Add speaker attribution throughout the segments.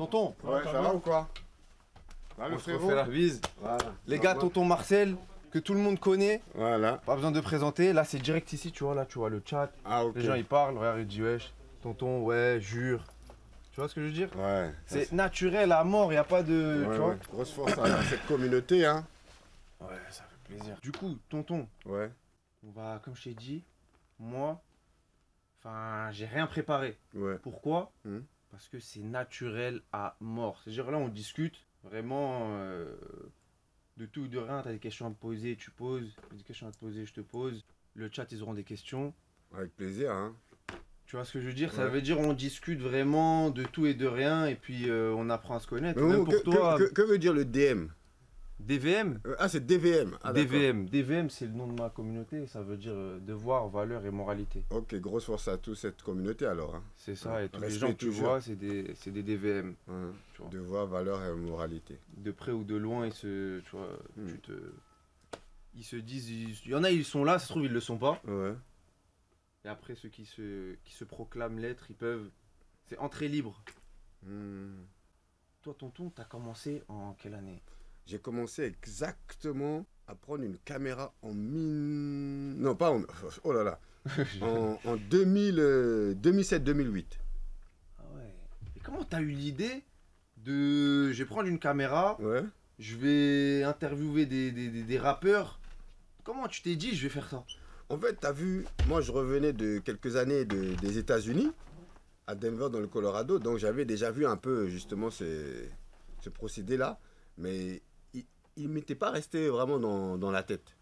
Speaker 1: Tonton.
Speaker 2: Ouais, ça va ou quoi?
Speaker 1: On se refait la bise.
Speaker 2: Voilà.
Speaker 1: Les gars, tonton Marcel, que tout le monde connaît.
Speaker 2: Voilà.
Speaker 1: Pas besoin de présenter. Là, c'est direct ici, tu vois. Là, tu vois le chat.
Speaker 2: Ah, ok.
Speaker 1: Les gens, ils parlent. Regarde, ils disent wesh. Tonton, ouais, jure. Tu vois ce que je veux dire?
Speaker 2: Ouais.
Speaker 1: C'est naturel à mort, il a pas de.
Speaker 2: Ouais,
Speaker 1: tu vois?
Speaker 2: ouais. Grosse force à cette communauté, hein.
Speaker 1: Ouais, ça fait plaisir. Du coup, tonton,
Speaker 2: Ouais.
Speaker 1: on va, comme je t'ai dit, moi, enfin, j'ai rien préparé.
Speaker 2: Ouais.
Speaker 1: Pourquoi?
Speaker 2: Hmm.
Speaker 1: Parce que c'est naturel à mort. C'est-à-dire là, on discute vraiment de tout ou de rien. Tu as des questions à me poser, tu poses. Des questions à te poser, je te pose. Le chat, ils auront des questions.
Speaker 2: Avec plaisir, hein.
Speaker 1: Tu vois ce que je veux dire? Ça
Speaker 2: Ouais.
Speaker 1: veut dire on discute vraiment de tout et de rien et puis on apprend à se connaître.
Speaker 2: Mais
Speaker 1: Même
Speaker 2: bon,
Speaker 1: pour toi,
Speaker 2: que veut dire le DM?
Speaker 1: DVM?
Speaker 2: Ah, c'est DVM. Ah, d'accord.
Speaker 1: DVM. DVM, c'est le nom de ma communauté. Ça veut dire devoir, valeur et moralité.
Speaker 2: Ok, grosse force à toute cette communauté alors. Hein.
Speaker 1: C'est ça.
Speaker 2: Ouais.
Speaker 1: Et tous les
Speaker 2: Respect
Speaker 1: gens que tu
Speaker 2: toujours.
Speaker 1: vois, c'est des DVM.
Speaker 2: Ouais.
Speaker 1: Tu vois.
Speaker 2: Devoir, valeur et moralité.
Speaker 1: De près ou de loin, ils se, tu vois,
Speaker 2: Hmm.
Speaker 1: ils se disent, il y en a, ils sont là, ça se trouve, ils le sont pas.
Speaker 2: Ouais.
Speaker 1: Et après, ceux qui se proclament l'être, ils peuvent. C'est entrée libre.
Speaker 2: Hmm.
Speaker 1: Toi, tonton, t'as commencé en quelle année?
Speaker 2: J'ai commencé exactement à prendre une caméra en Non, pas en... Oh là là. en 2007-2008.
Speaker 1: Ah ouais. Et comment t'as eu l'idée de. Je vais prendre une caméra,
Speaker 2: Ouais.
Speaker 1: je vais interviewer des rappeurs. Comment tu t'es dit, je vais faire ça?
Speaker 2: En fait, t'as vu, moi je revenais de quelques années des États-Unis, à Denver dans le Colorado, donc j'avais déjà vu un peu justement ce procédé-là, mais il ne m'était pas resté vraiment dans la tête.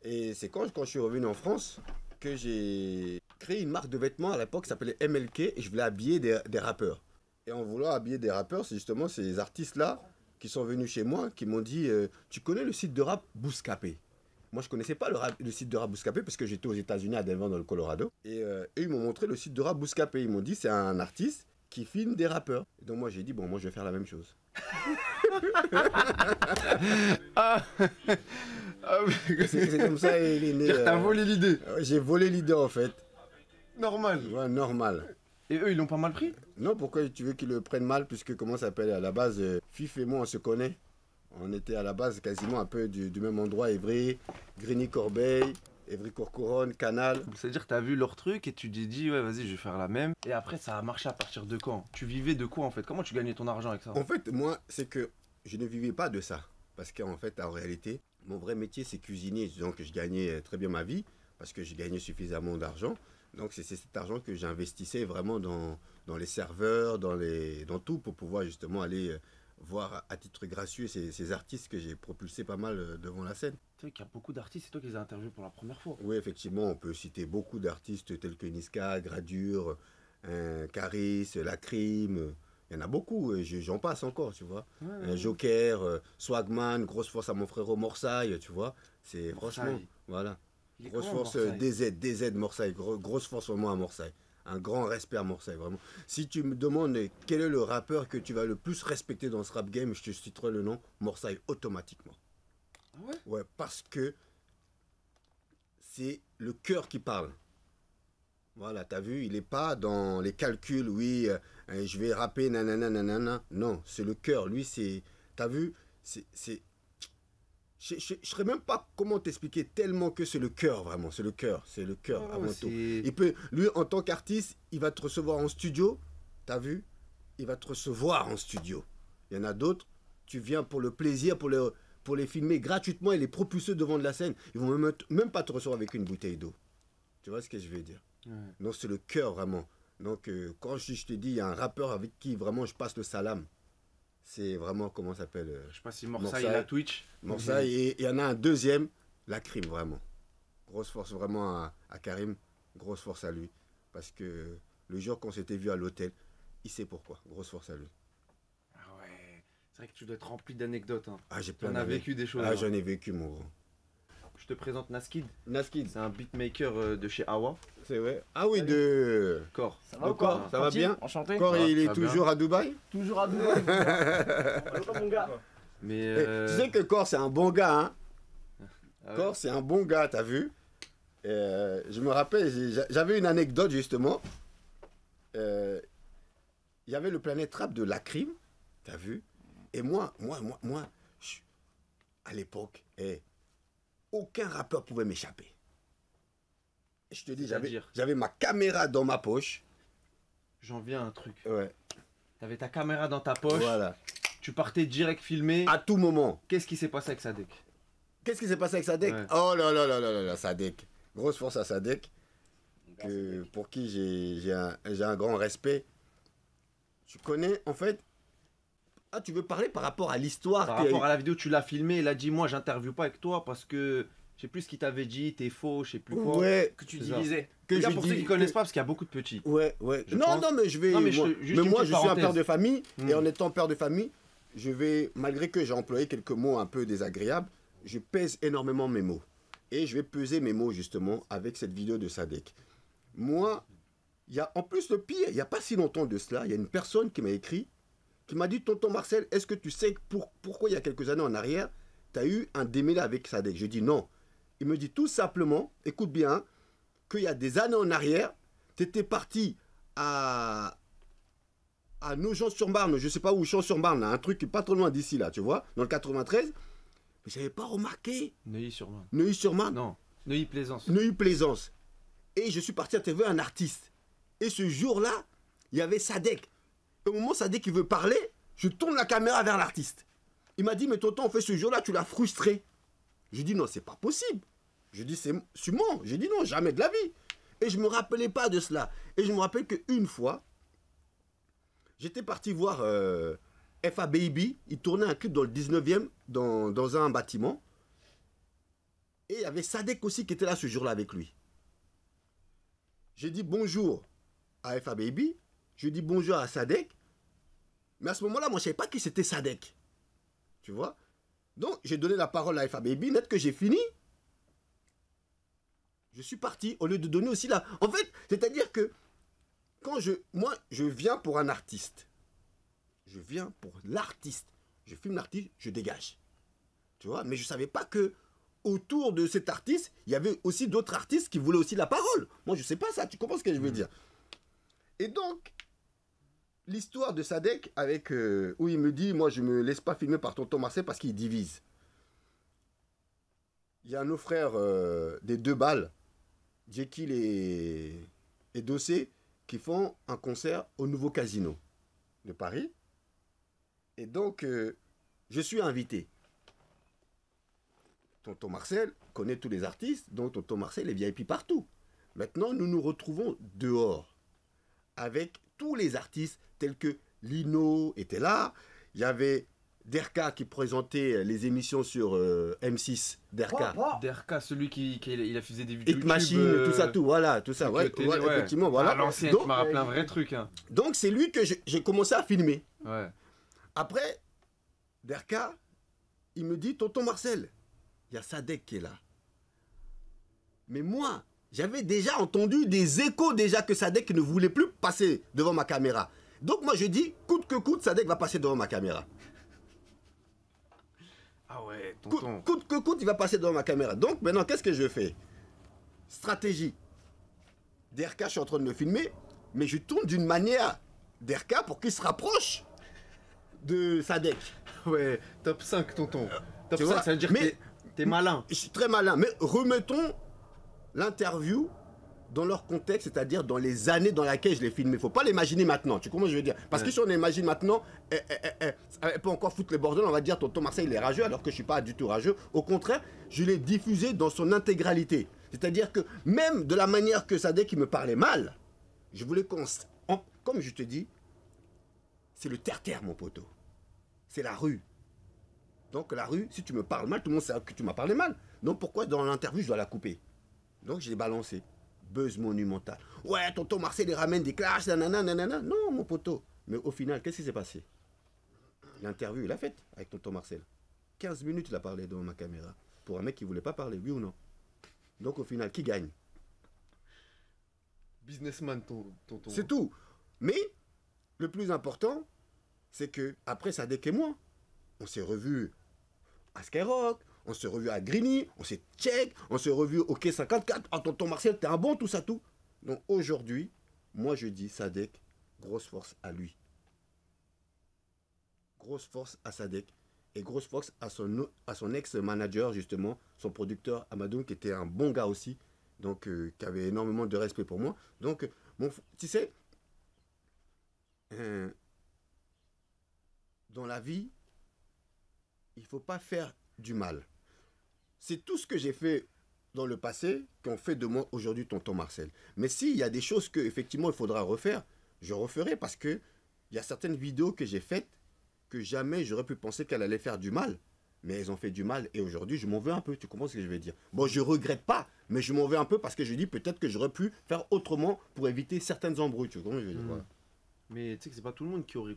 Speaker 2: Et c'est quand je suis revenu en France que j'ai créé une marque de vêtements à l'époque qui s'appelait MLK et je voulais habiller des rappeurs. Et en voulant habiller des rappeurs, c'est justement ces artistes-là qui sont venus chez moi, qui m'ont dit tu connais le site de rap Bouscapé? Moi, je ne connaissais pas le site de rap Bouscapé parce que j'étais aux États-Unis à Denver dans le Colorado. Et eux, ils m'ont montré le site de rap Bouscapé. Ils m'ont dit c'est un artiste qui filme des rappeurs. Et donc moi, j'ai dit bon, moi, je vais faire la même chose. C'est comme ça il est né.
Speaker 1: T'as volé l'idée.
Speaker 2: J'ai volé l'idée en fait.
Speaker 1: Normal.
Speaker 2: Ouais, normal.
Speaker 1: Et eux, ils l'ont pas mal pris?
Speaker 2: Non, pourquoi tu veux qu'ils le prennent mal puisque comment ça s'appelle à la base, Fif et moi, on se connaît. On était à la base quasiment un peu du même endroit, Évry, Grigny-Corbeil, Évry-Courcouronne, Canal.
Speaker 1: C'est-à-dire que t'as vu leur truc et tu t'es dit, ouais, vas-y, je vais faire la même. Et après, ça a marché à partir de quand? Tu vivais de quoi en fait? Comment tu gagnais ton argent avec ça?
Speaker 2: En fait, moi, c'est que je ne vivais pas de ça. Parce qu'en fait, en réalité, mon vrai métier, c'est cuisinier. Donc, je gagnais très bien ma vie parce que je gagnais suffisamment d'argent. Donc, c'est cet argent que j'investissais vraiment dans les serveurs, dans tout pour pouvoir justement aller voir à titre gracieux ces artistes que j'ai propulsés pas mal devant la scène.
Speaker 1: Tu sais qu'il y a beaucoup d'artistes, c'est toi qui les as interviewés pour la première fois.
Speaker 2: Oui, effectivement, on peut citer beaucoup d'artistes tels que Niska, Gradure, Caris, Lacrim. Il y en a beaucoup, j'en passe encore, tu vois.
Speaker 1: Ouais.
Speaker 2: Joker, Swagman, grosse force à mon frérot Morsaille, tu vois. C'est franchement,
Speaker 1: Morsaille.
Speaker 2: voilà.
Speaker 1: Il est
Speaker 2: Grosse
Speaker 1: comment,
Speaker 2: force
Speaker 1: Morsaille?
Speaker 2: DZ Morsaille, grosse force vraiment à Morsaille. Un grand respect à Morsaille, vraiment. Si tu me demandes quel est le rappeur que tu vas le plus respecter dans ce rap game, je te citerai le nom Morsaille automatiquement.
Speaker 1: Ah ouais?
Speaker 2: Ouais, parce que c'est le cœur qui parle. Voilà, t'as vu, il n'est pas dans les calculs, oui, je vais rapper, nanana, nanana. Non, c'est le cœur. Lui, c'est. T'as vu, c'est. Je ne saurais même pas comment t'expliquer tellement que c'est le cœur, vraiment. C'est le cœur
Speaker 1: Oh,
Speaker 2: avant tout.
Speaker 1: c'est-
Speaker 2: Il peut, lui, en tant qu'artiste, il va te recevoir en studio. T'as vu? Il va te recevoir en studio. Il y en a d'autres, tu viens pour le plaisir, pour les filmer gratuitement et les propulser devant de la scène. Ils vont même pas te recevoir avec une bouteille d'eau. Tu vois ce que je veux dire?
Speaker 1: Ouais.
Speaker 2: Donc c'est le cœur vraiment. Donc quand je te dis, il y a un rappeur avec qui vraiment je passe le salam. C'est vraiment, comment ça s'appelle
Speaker 1: Je sais pas si Morsaille est à Twitch.
Speaker 2: Morsaille. Et il y en a un deuxième, Lacrim vraiment. Grosse force vraiment à Karim. Grosse force à lui. Parce que le jour qu'on s'était vu à l'hôtel, il sait pourquoi. Grosse force à lui.
Speaker 1: Ah ouais. C'est vrai que tu dois être rempli d'anecdotes. Hein.
Speaker 2: Ah, j'ai plein
Speaker 1: On a
Speaker 2: d'années.
Speaker 1: vécu des choses.
Speaker 2: Ah,
Speaker 1: hein.
Speaker 2: j'en ai vécu, mon gros.
Speaker 1: Je te présente Naskid.
Speaker 2: Naskid,
Speaker 1: C'est un beatmaker de chez Awa.
Speaker 2: c'est vrai. Ah oui, de.
Speaker 1: Corps.
Speaker 3: Ça
Speaker 2: va ou quoi Ça va
Speaker 3: Tranquille,
Speaker 2: bien
Speaker 3: Enchanté.
Speaker 2: Encore,
Speaker 1: Ah,
Speaker 2: il
Speaker 1: ça
Speaker 2: est
Speaker 1: va
Speaker 2: toujours à Dubaï.
Speaker 3: Toujours à Dubaï. Allô, mon gars.
Speaker 1: Mais.
Speaker 2: Tu sais que Cor, c'est un bon gars, hein.
Speaker 1: Ah ouais.
Speaker 2: Cor, c'est un bon gars, t'as vu. Je me rappelle, j'avais une anecdote justement. Il y avait le Planète Rap de Lacrim T'as vu? Et moi, à l'époque, aucun rappeur pouvait m'échapper. Je te dis, j'avais ma caméra dans ma poche.
Speaker 1: J'en viens à un truc.
Speaker 2: Ouais.
Speaker 1: T'avais ta caméra dans ta poche.
Speaker 2: Voilà.
Speaker 1: Tu partais direct filmer.
Speaker 2: À tout moment.
Speaker 1: Qu'est-ce qui s'est passé avec Sadek?
Speaker 2: Qu'est-ce qui s'est passé avec Sadek?
Speaker 1: Ouais.
Speaker 2: Oh là là là là là là, Sadek. Grosse force à Sadek. Pour qui j'ai un grand respect. Tu connais, en fait... Ah, tu veux parler par rapport à l'histoire?
Speaker 1: Par rapport à la vidéo, tu l'as filmé. Il a dit, moi, j'interviewe pas avec toi parce que... Je sais plus ce qu'il t'avait dit, t'es faux, je sais plus quoi.
Speaker 2: Ouais.
Speaker 1: Que tu
Speaker 2: C'est ça.
Speaker 1: divisais.
Speaker 2: Que
Speaker 1: Regarde,
Speaker 2: je
Speaker 1: pour ceux
Speaker 2: dis-
Speaker 1: qui connaissent
Speaker 2: que-
Speaker 1: pas, parce qu'il y a beaucoup de petits.
Speaker 2: Ouais, ouais.
Speaker 1: Je
Speaker 2: Non,
Speaker 1: pense.
Speaker 2: non, mais je vais...
Speaker 1: Non, mais
Speaker 2: moi,
Speaker 1: juste une
Speaker 2: moi,
Speaker 1: petite
Speaker 2: je suis un
Speaker 1: parenthèse.
Speaker 2: père de famille. Et
Speaker 1: Hmm.
Speaker 2: en étant père de famille, je vais, malgré que j'ai employé quelques mots un peu désagréables, je pèse énormément mes mots. Et je vais peser mes mots, justement, avec cette vidéo de Sadek. Moi, il y a, en plus, le pire, il n'y a pas si longtemps de cela, il y a une personne qui m'a écrit, qui m'a dit, tonton Marcel, est-ce que tu sais pourquoi il y a quelques années en arrière, tu as eu un démêlé avec Sadek? Je dis non. Il me dit tout simplement, écoute bien, hein, qu'il y a des années en arrière, tu étais parti à Nogent-sur-Marne, je sais pas où, Champs-sur-Marne, là, un truc qui est pas trop loin d'ici, là, tu vois, dans le 93. Mais j'avais pas remarqué.
Speaker 1: Neuilly-sur-Marne.
Speaker 2: Neuilly-sur-Marne,
Speaker 1: Non, Neuilly-Plaisance.
Speaker 2: Neuilly-Plaisance. Et je suis parti interviewer un artiste. Et ce jour-là, il y avait Sadek. Au moment où Sadek il veut parler, je tourne la caméra vers l'artiste. Il m'a dit, mais tonton, en fait, ce jour-là, tu l'as frustré. Je dis, non, c'est pas possible. Je dis, c'est mort. J'ai dit, non, jamais de la vie. Et je me rappelais pas de cela. Et je me rappelle qu'une fois, j'étais parti voir FA Baby. Il tournait un clip dans le 19e, dans un bâtiment. Et il y avait Sadek aussi qui était là ce jour-là avec lui. J'ai dit bonjour à FA Baby. Je dis bonjour à Sadek. Mais à ce moment-là, moi, je ne savais pas qui c'était Sadek. Tu vois? Donc, j'ai donné la parole à FA Baby. Net que j'ai fini, je suis parti au lieu de donner aussi la... En fait, c'est-à-dire que quand moi, je viens pour un artiste. Je viens pour l'artiste. Je filme l'artiste, je dégage. Tu vois? Mais je ne savais pas que autour de cet artiste, il y avait aussi d'autres artistes qui voulaient aussi la parole. Moi, je ne sais pas ça. Tu comprends ce que je veux dire? Et donc, l'histoire de Sadek, avec, où il me dit, moi, je ne me laisse pas filmer par tonton Marcel parce qu'il divise. Il y a nos frères des deux balles, Jekyll et Dossé, qui font un concert au nouveau casino de Paris. Et donc, je suis invité. Tonton Marcel connaît tous les artistes, donc Tonton Marcel est VIP partout. Maintenant, nous nous retrouvons dehors avec tous les artistes tels que Lino était là. Il y avait Derka qui présentait les émissions sur M6. Derka.
Speaker 1: Derka, celui qui il a fusé des vidéos
Speaker 2: Hit Machine, tout ça, tout, voilà, tout ça. Ouais,
Speaker 1: télé,
Speaker 2: ouais,
Speaker 1: ouais.
Speaker 2: effectivement, voilà.
Speaker 1: À l'ancienne,
Speaker 2: Donc,
Speaker 1: tu m'as rappelé un vrai truc. Hein.
Speaker 2: donc, c'est lui que j'ai commencé à filmer.
Speaker 1: Ouais.
Speaker 2: Après, Derka, il me dit, tonton Marcel, il y a Sadek qui est là. Mais moi, j'avais déjà entendu des échos déjà que Sadek ne voulait plus passer devant ma caméra. Donc moi je dis, coûte que coûte, Sadek va passer devant ma caméra.
Speaker 1: Ah ouais,
Speaker 2: Coûte,
Speaker 1: tonton.
Speaker 2: coûte que coûte, il va passer devant ma caméra. Donc maintenant, qu'est-ce que je fais? Stratégie. DRK, je suis en train de me filmer, mais je tourne d'une manière DRK pour qu'il se rapproche de Sadek.
Speaker 1: Ouais, top 5, tonton. Top
Speaker 2: tu
Speaker 1: 5,
Speaker 2: vois,
Speaker 1: ça veut dire
Speaker 2: mais-
Speaker 1: que t'es malin.
Speaker 2: Je suis très malin, mais remettons l'interview dans leur contexte, c'est-à-dire dans les années dans lesquelles je l'ai filmé. Faut pas l'imaginer maintenant, tu comprends ce que je veux dire? Parce que
Speaker 1: Ouais.
Speaker 2: si on l'imagine maintenant, elle peut encore foutre les bordels, on va dire tonton Marseille il est rageux, alors que je suis pas du tout rageux. Au contraire, je l'ai diffusé dans son intégralité. C'est-à-dire que même de la manière que Sadek il me parlait mal, je voulais comme je te dis, c'est le terre-terre mon poteau. C'est la rue. Donc la rue, si tu me parles mal, tout le monde sait que tu m'as parlé mal. Donc pourquoi dans l'interview je dois la couper? Donc je l'ai balancé. Buzz monumental. Ouais, tonton Marcel il ramène des clashs, nanana, nanana. Non, mon poteau. Mais au final, qu'est-ce qui s'est passé? L'interview, il a faite avec tonton Marcel. 15 minutes, il a parlé devant ma caméra. Pour un mec qui voulait pas parler, oui ou non? Donc au final, qui gagne?
Speaker 1: Businessman, tonton.
Speaker 2: C'est tout. Mais le plus important, c'est que après Sadek et moi, on s'est revus à Skyrock, on s'est revus à Grigny, on s'est check, on s'est revus au Quai 54. Ah, tonton Marcel, t'es un bon, tout ça, tout. Donc aujourd'hui, moi je dis Sadek, grosse force à lui. grosse force à Sadek et grosse force à son ex-manager, justement, son producteur Amadou, qui était un bon gars aussi, donc qui avait énormément de respect pour moi. Donc, tu sais, dans la vie, il ne faut pas faire du mal. C'est tout ce que j'ai fait dans le passé qui ont fait de moi aujourd'hui tonton Marcel. Mais s'il y a des choses qu'effectivement il faudra refaire, je referai parce qu'il y a certaines vidéos que j'ai faites que jamais j'aurais pu penser qu'elles allaient faire du mal. Mais elles ont fait du mal et aujourd'hui je m'en veux un peu. Tu comprends ce que je veux dire? Bon, je regrette pas, mais je m'en veux un peu parce que je dis peut-être que j'aurais pu faire autrement pour éviter certaines embrouilles. Tu comprends ce que je veux dire? Voilà.
Speaker 1: Mais tu sais que c'est pas tout le monde qui aurait,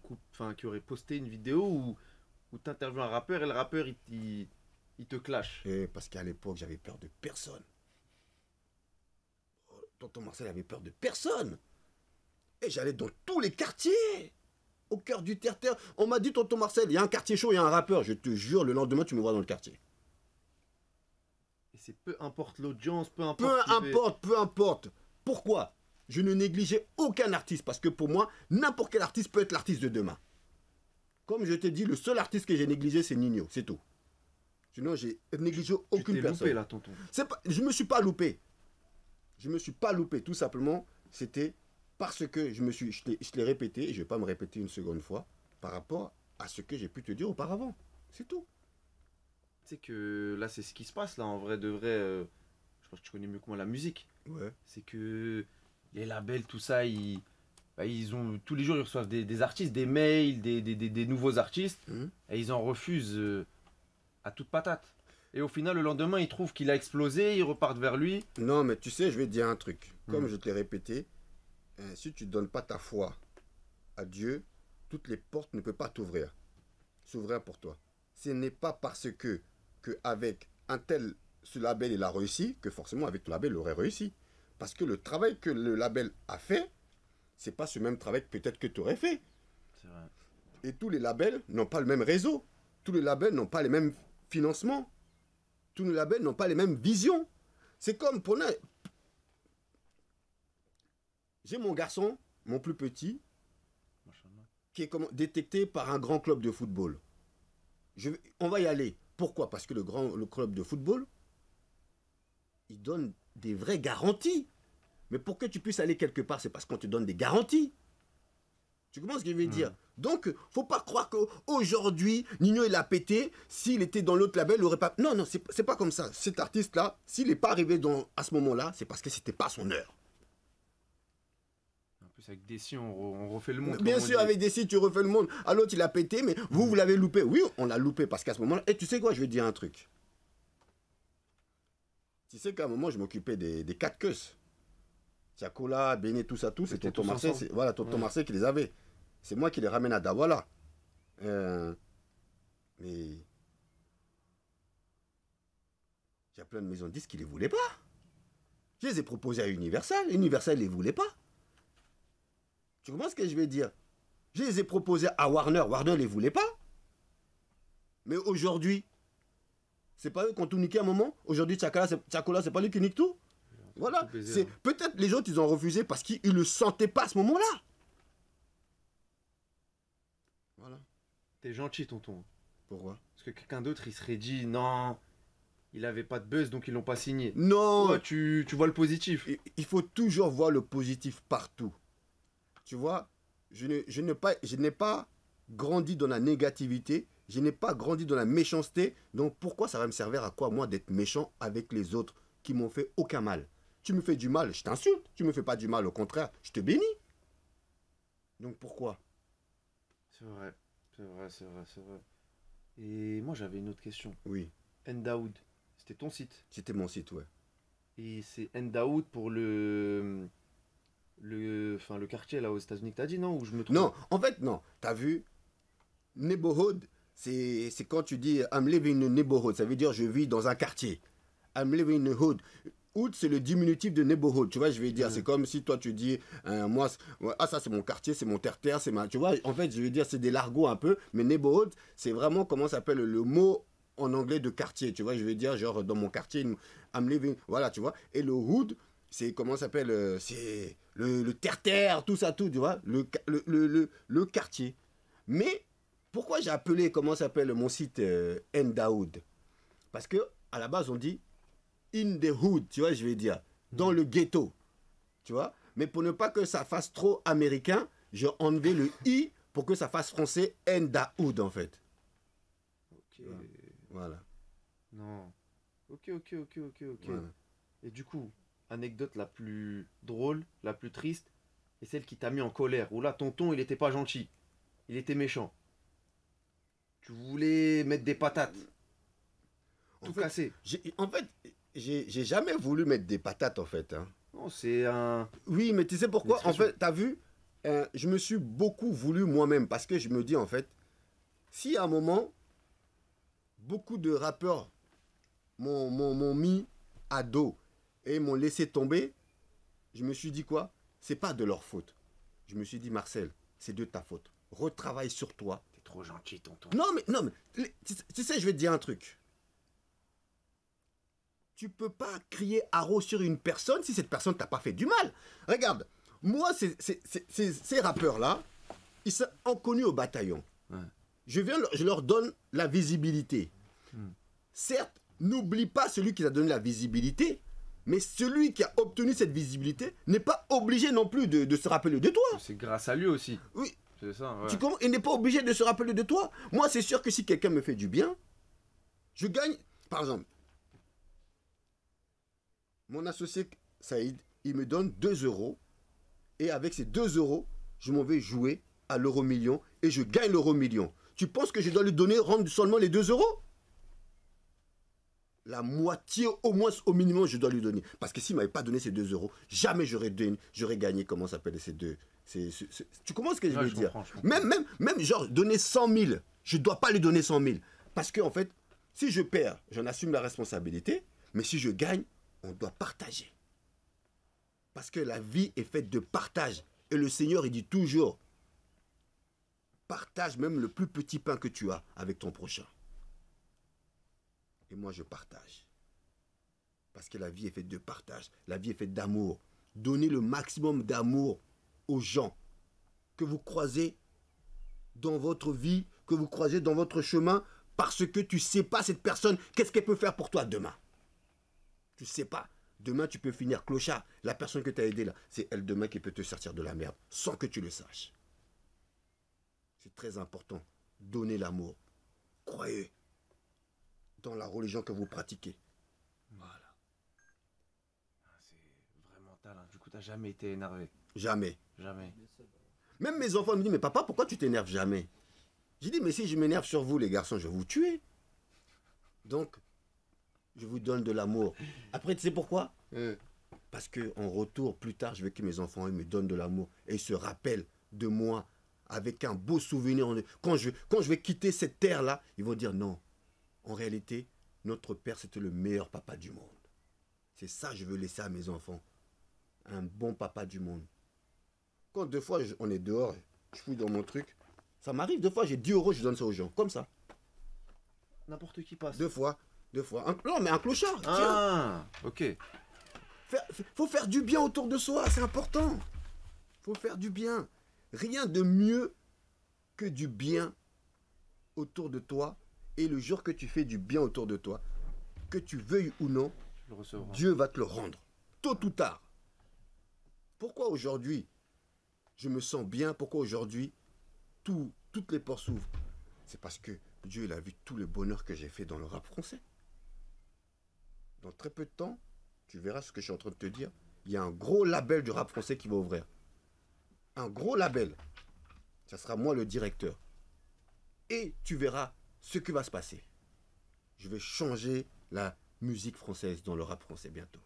Speaker 1: qui aurait posté une vidéo où tu interviews un rappeur et le rappeur il te clash.
Speaker 2: Et parce qu'à l'époque j'avais peur de personne. Tonton Marcel avait peur de personne. Et j'allais dans tous les quartiers. Au cœur du terre-terre. On m'a dit, tonton Marcel, il y a un quartier chaud, il y a un rappeur. Je te jure, le lendemain, tu me vois dans le quartier.
Speaker 1: Et c'est peu importe l'audience, peu
Speaker 2: importe. Peu importe. Pourquoi? Je ne négligeais aucun artiste. Parce que pour moi, n'importe quel artiste peut être l'artiste de demain. Comme je t'ai dit, le seul artiste que j'ai négligé, c'est Nino. C'est tout. Sinon, j'ai négligé aucune personne.
Speaker 1: Loupé là, tonton.
Speaker 2: Je me suis pas loupé. Je me suis pas loupé. Tout simplement, c'était parce que je l'ai répété, et je ne vais pas me répéter une seconde fois, par rapport à ce que j'ai pu te dire auparavant. C'est tout.
Speaker 1: Tu sais que là, c'est ce qui se passe, là, en vrai de vrai. Je pense que tu connais mieux que moi la musique.
Speaker 2: Ouais.
Speaker 1: C'est que les labels, tout ça, ils ont, tous les jours, ils reçoivent des artistes, des mails, des nouveaux artistes, et ils en refusent à toute patate. Et au final, le lendemain, ils trouvent qu'il a explosé, ils repartent vers lui.
Speaker 2: Non, mais tu sais, je vais te dire un truc. Comme je te l'ai répété, si tu ne donnes pas ta foi à Dieu, toutes les portes ne peuvent pas s'ouvrir pour toi. Ce n'est pas parce que avec un tel, ce label, il a réussi, que forcément avec le label, il aurait réussi. Parce que le travail que le label a fait, c'est pas ce même travail peut-être que tu aurais fait.
Speaker 1: C'est vrai.
Speaker 2: Et tous les labels n'ont pas le même réseau. Tous les labels n'ont pas les mêmes financements. Tous les labels n'ont pas les mêmes visions. C'est comme pour... J'ai mon garçon, mon plus petit, qui est détecté par un grand club de football. On va y aller. Pourquoi? Parce que le club de football, il donne des vraies garanties. Mais pour que tu puisses aller quelque part, c'est parce qu'on te donne des garanties. Tu comprends ce que je veux dire? Donc, faut pas croire qu'aujourd'hui, Nino, il a pété. S'il était dans l'autre label, il n'aurait pas... Non, c'est pas comme ça. Cet artiste-là, s'il n'est pas arrivé à ce moment-là, c'est parce que c'était pas son heure.
Speaker 1: En plus, avec Desi, on refait le monde.
Speaker 2: Bien sûr, avec Desi, tu refais le monde. À l'autre, il a pété, mais vous l'avez loupé. Oui, on l'a loupé parce qu'à ce moment-là... Et tu sais quoi, je vais te dire un truc. Tu sais qu'à un moment, je m'occupais des 4 queues. Tiakola, Béné, tout ça, c'est tonton Marcel. Voilà, tonton Marcel qui les avait. C'est moi qui les ramène à Douala. Mais il y a plein de maisons de disques qui ne les voulaient pas. Je les ai proposés à Universal. Universal ne les voulait pas. Tu comprends ce que je vais dire? Je les ai proposés à Warner. Warner ne les voulait pas. Mais aujourd'hui, c'est pas eux qui ont tout niqué à un moment. Aujourd'hui, Tiakola, c'est pas lui qui nique tout. Voilà. Peut-être les autres, ils ont refusé parce qu'ils ne le sentaient pas à ce moment-là. Voilà.
Speaker 1: T'es gentil, tonton.
Speaker 2: Pourquoi?
Speaker 1: Parce que quelqu'un d'autre, il serait dit non, il avait pas de buzz, donc ils l'ont pas signé.
Speaker 2: Non.
Speaker 1: Toi, tu vois le positif.
Speaker 2: Il faut toujours voir le positif partout. Tu vois, je n'ai pas grandi dans la négativité, je n'ai pas grandi dans la méchanceté. Donc pourquoi ça va me servir à quoi, moi, d'être méchant avec les autres qui m'ont fait aucun mal? Tu me fais du mal, je t'insulte. Tu me fais pas du mal, au contraire, je te bénis. Donc pourquoi?
Speaker 1: C'est vrai. Et moi, j'avais une autre question.
Speaker 2: Oui.
Speaker 1: Ndaoud, c'était ton site?
Speaker 2: C'était mon site, ouais.
Speaker 1: Et c'est Ndaoud pour le quartier là aux États-Unis que t'as dit, non? Ou je me trompe?
Speaker 2: Non, en fait, non. T'as vu, neighborhood, c'est quand tu dis I'm living in a neighborhood, ça veut dire je vis dans un quartier. I'm living in a hood. Hood, c'est le diminutif de neighborhood, tu vois, je vais dire, c'est comme si toi tu dis, moi, ça c'est mon quartier, c'est mon terre-terre, tu vois, en fait, je veux dire, c'est des largots un peu, mais neighborhood, c'est vraiment, comment s'appelle le mot en anglais de quartier, tu vois, je veux dire, genre, dans mon quartier, I'm living, voilà, tu vois, et le hood, c'est, comment s'appelle, c'est le terre-terre, tout ça, tout, tu vois, le quartier. Mais, Pourquoi j'ai appelé, comment s'appelle mon site Ndaoud? Parce que à la base, on dit in the hood, tu vois, je vais dire, dans le ghetto, tu vois. Mais pour ne pas que ça fasse trop américain, j'ai enlevé le i pour que ça fasse français Ndaoud, en fait.
Speaker 1: Ok.
Speaker 2: Voilà.
Speaker 1: Non. Ok.
Speaker 2: Voilà.
Speaker 1: Et du coup, anecdote la plus drôle, la plus triste, et celle qui t'a mis en colère. Où là, tonton, il était pas gentil. Il était méchant. Tu voulais mettre des patates. Tout casser.
Speaker 2: En fait, j'ai jamais voulu mettre des patates, en fait. Hein.
Speaker 1: Non, c'est un...
Speaker 2: Oui, mais tu sais pourquoi? En
Speaker 1: L'expression.
Speaker 2: fait, t'as vu, je me suis beaucoup voulu moi-même parce que je me dis, en fait, si à un moment, beaucoup de rappeurs m'ont mis à dos et m'ont laissé tomber, je me suis dit quoi? C'est pas de leur faute. Je me suis dit, Marcel, c'est de ta faute. Retravaille sur toi.
Speaker 1: T'es trop gentil, tonton.
Speaker 2: Non, mais tu sais, je vais te dire un truc. Tu peux pas crier haro sur une personne si cette personne t'a pas fait du mal. Regarde, moi, ces rappeurs-là, ils sont inconnus au bataillon.
Speaker 1: Ouais.
Speaker 2: Je leur donne la visibilité. Certes, n'oublie pas celui qui t'a donné la visibilité, mais celui qui a obtenu cette visibilité n'est pas obligé non plus de se rappeler de toi.
Speaker 1: C'est grâce à lui aussi.
Speaker 2: Oui,
Speaker 1: C'est ça, ouais.
Speaker 2: tu comprends? Il n'est pas obligé de se rappeler de toi. Moi, c'est sûr que si quelqu'un me fait du bien, je gagne. Par exemple, mon associé Saïd, il me donne 2 €. Et avec ces 2 €, je m'en vais jouer à l'euro-million et je gagne l'euro-million. Tu penses que je dois lui donner, rendre seulement les 2 €? La moitié, au moins, au minimum, je dois lui donner. Parce que s'il ne m'avait pas donné ces 2 €, jamais j'aurais gagné, comment ça s'appelle, ces deux. Tu comprends ce que je
Speaker 1: Ouais,
Speaker 2: veux
Speaker 1: je
Speaker 2: dire?
Speaker 1: comprends, je comprends.
Speaker 2: Même, genre, donner 100 000, je ne dois pas lui donner 100 000. Parce qu'en fait, si je perds, j'en assume la responsabilité. Mais si je gagne, on doit partager. Parce que la vie est faite de partage. Et le Seigneur, il dit toujours, partage même le plus petit pain que tu as avec ton prochain. Et moi, je partage. Parce que la vie est faite de partage. La vie est faite d'amour. Donnez le maximum d'amour aux gens que vous croisez dans votre vie, que vous croisez dans votre chemin, parce que tu ne sais pas cette personne, qu'est-ce qu'elle peut faire pour toi demain. Tu ne sais pas. Demain, tu peux finir clochard. La personne que tu as aidée là, c'est elle demain qui peut te sortir de la merde, sans que tu le saches. C'est très important. Donnez l'amour. Croyez dans la religion que vous pratiquez.
Speaker 1: Voilà. Ah, c'est vraiment mental. Hein. Du coup, t'as jamais été énervé.
Speaker 2: Jamais.
Speaker 1: Jamais.
Speaker 2: Même mes enfants me disent, mais papa, pourquoi tu t'énerves jamais? J'ai dit, mais si je m'énerve sur vous, les garçons, je vais vous tuer. Donc, je vous donne de l'amour. Après, tu sais pourquoi? Parce qu'en retour, plus tard, je veux que mes enfants ils me donnent de l'amour. Et ils se rappellent de moi avec un beau souvenir. Quand je vais quitter cette terre-là, ils vont dire non. En réalité, notre père, c'était le meilleur papa du monde. C'est ça que je veux laisser à mes enfants. Un bon papa du monde. Quand 2 fois, on est dehors, je fouille dans mon truc. Ça m'arrive 2 fois, j'ai 10 €, je donne ça aux gens. Comme ça.
Speaker 1: N'importe qui passe.
Speaker 2: 2 fois. Non, mais un clochard. Tiens.
Speaker 1: Ah, ok.
Speaker 2: Faut faire du bien autour de soi, c'est important. Faut faire du bien. Rien de mieux que du bien autour de toi. Et le jour que tu fais du bien autour de toi, que tu veuilles ou non,
Speaker 1: Je le recevrai.
Speaker 2: Dieu va te le rendre. Tôt ou tard. Pourquoi aujourd'hui je me sens bien? Pourquoi aujourd'hui toutes les portes s'ouvrent? C'est parce que Dieu il a vu tout le bonheur que j'ai fait dans le rap français. Dans très peu de temps, tu verras ce que je suis en train de te dire. Il y a un gros label du rap français qui va ouvrir. Un gros label. Ça sera moi le directeur. Et tu verras ce qui va se passer. Je vais changer la musique française dans le rap français bientôt.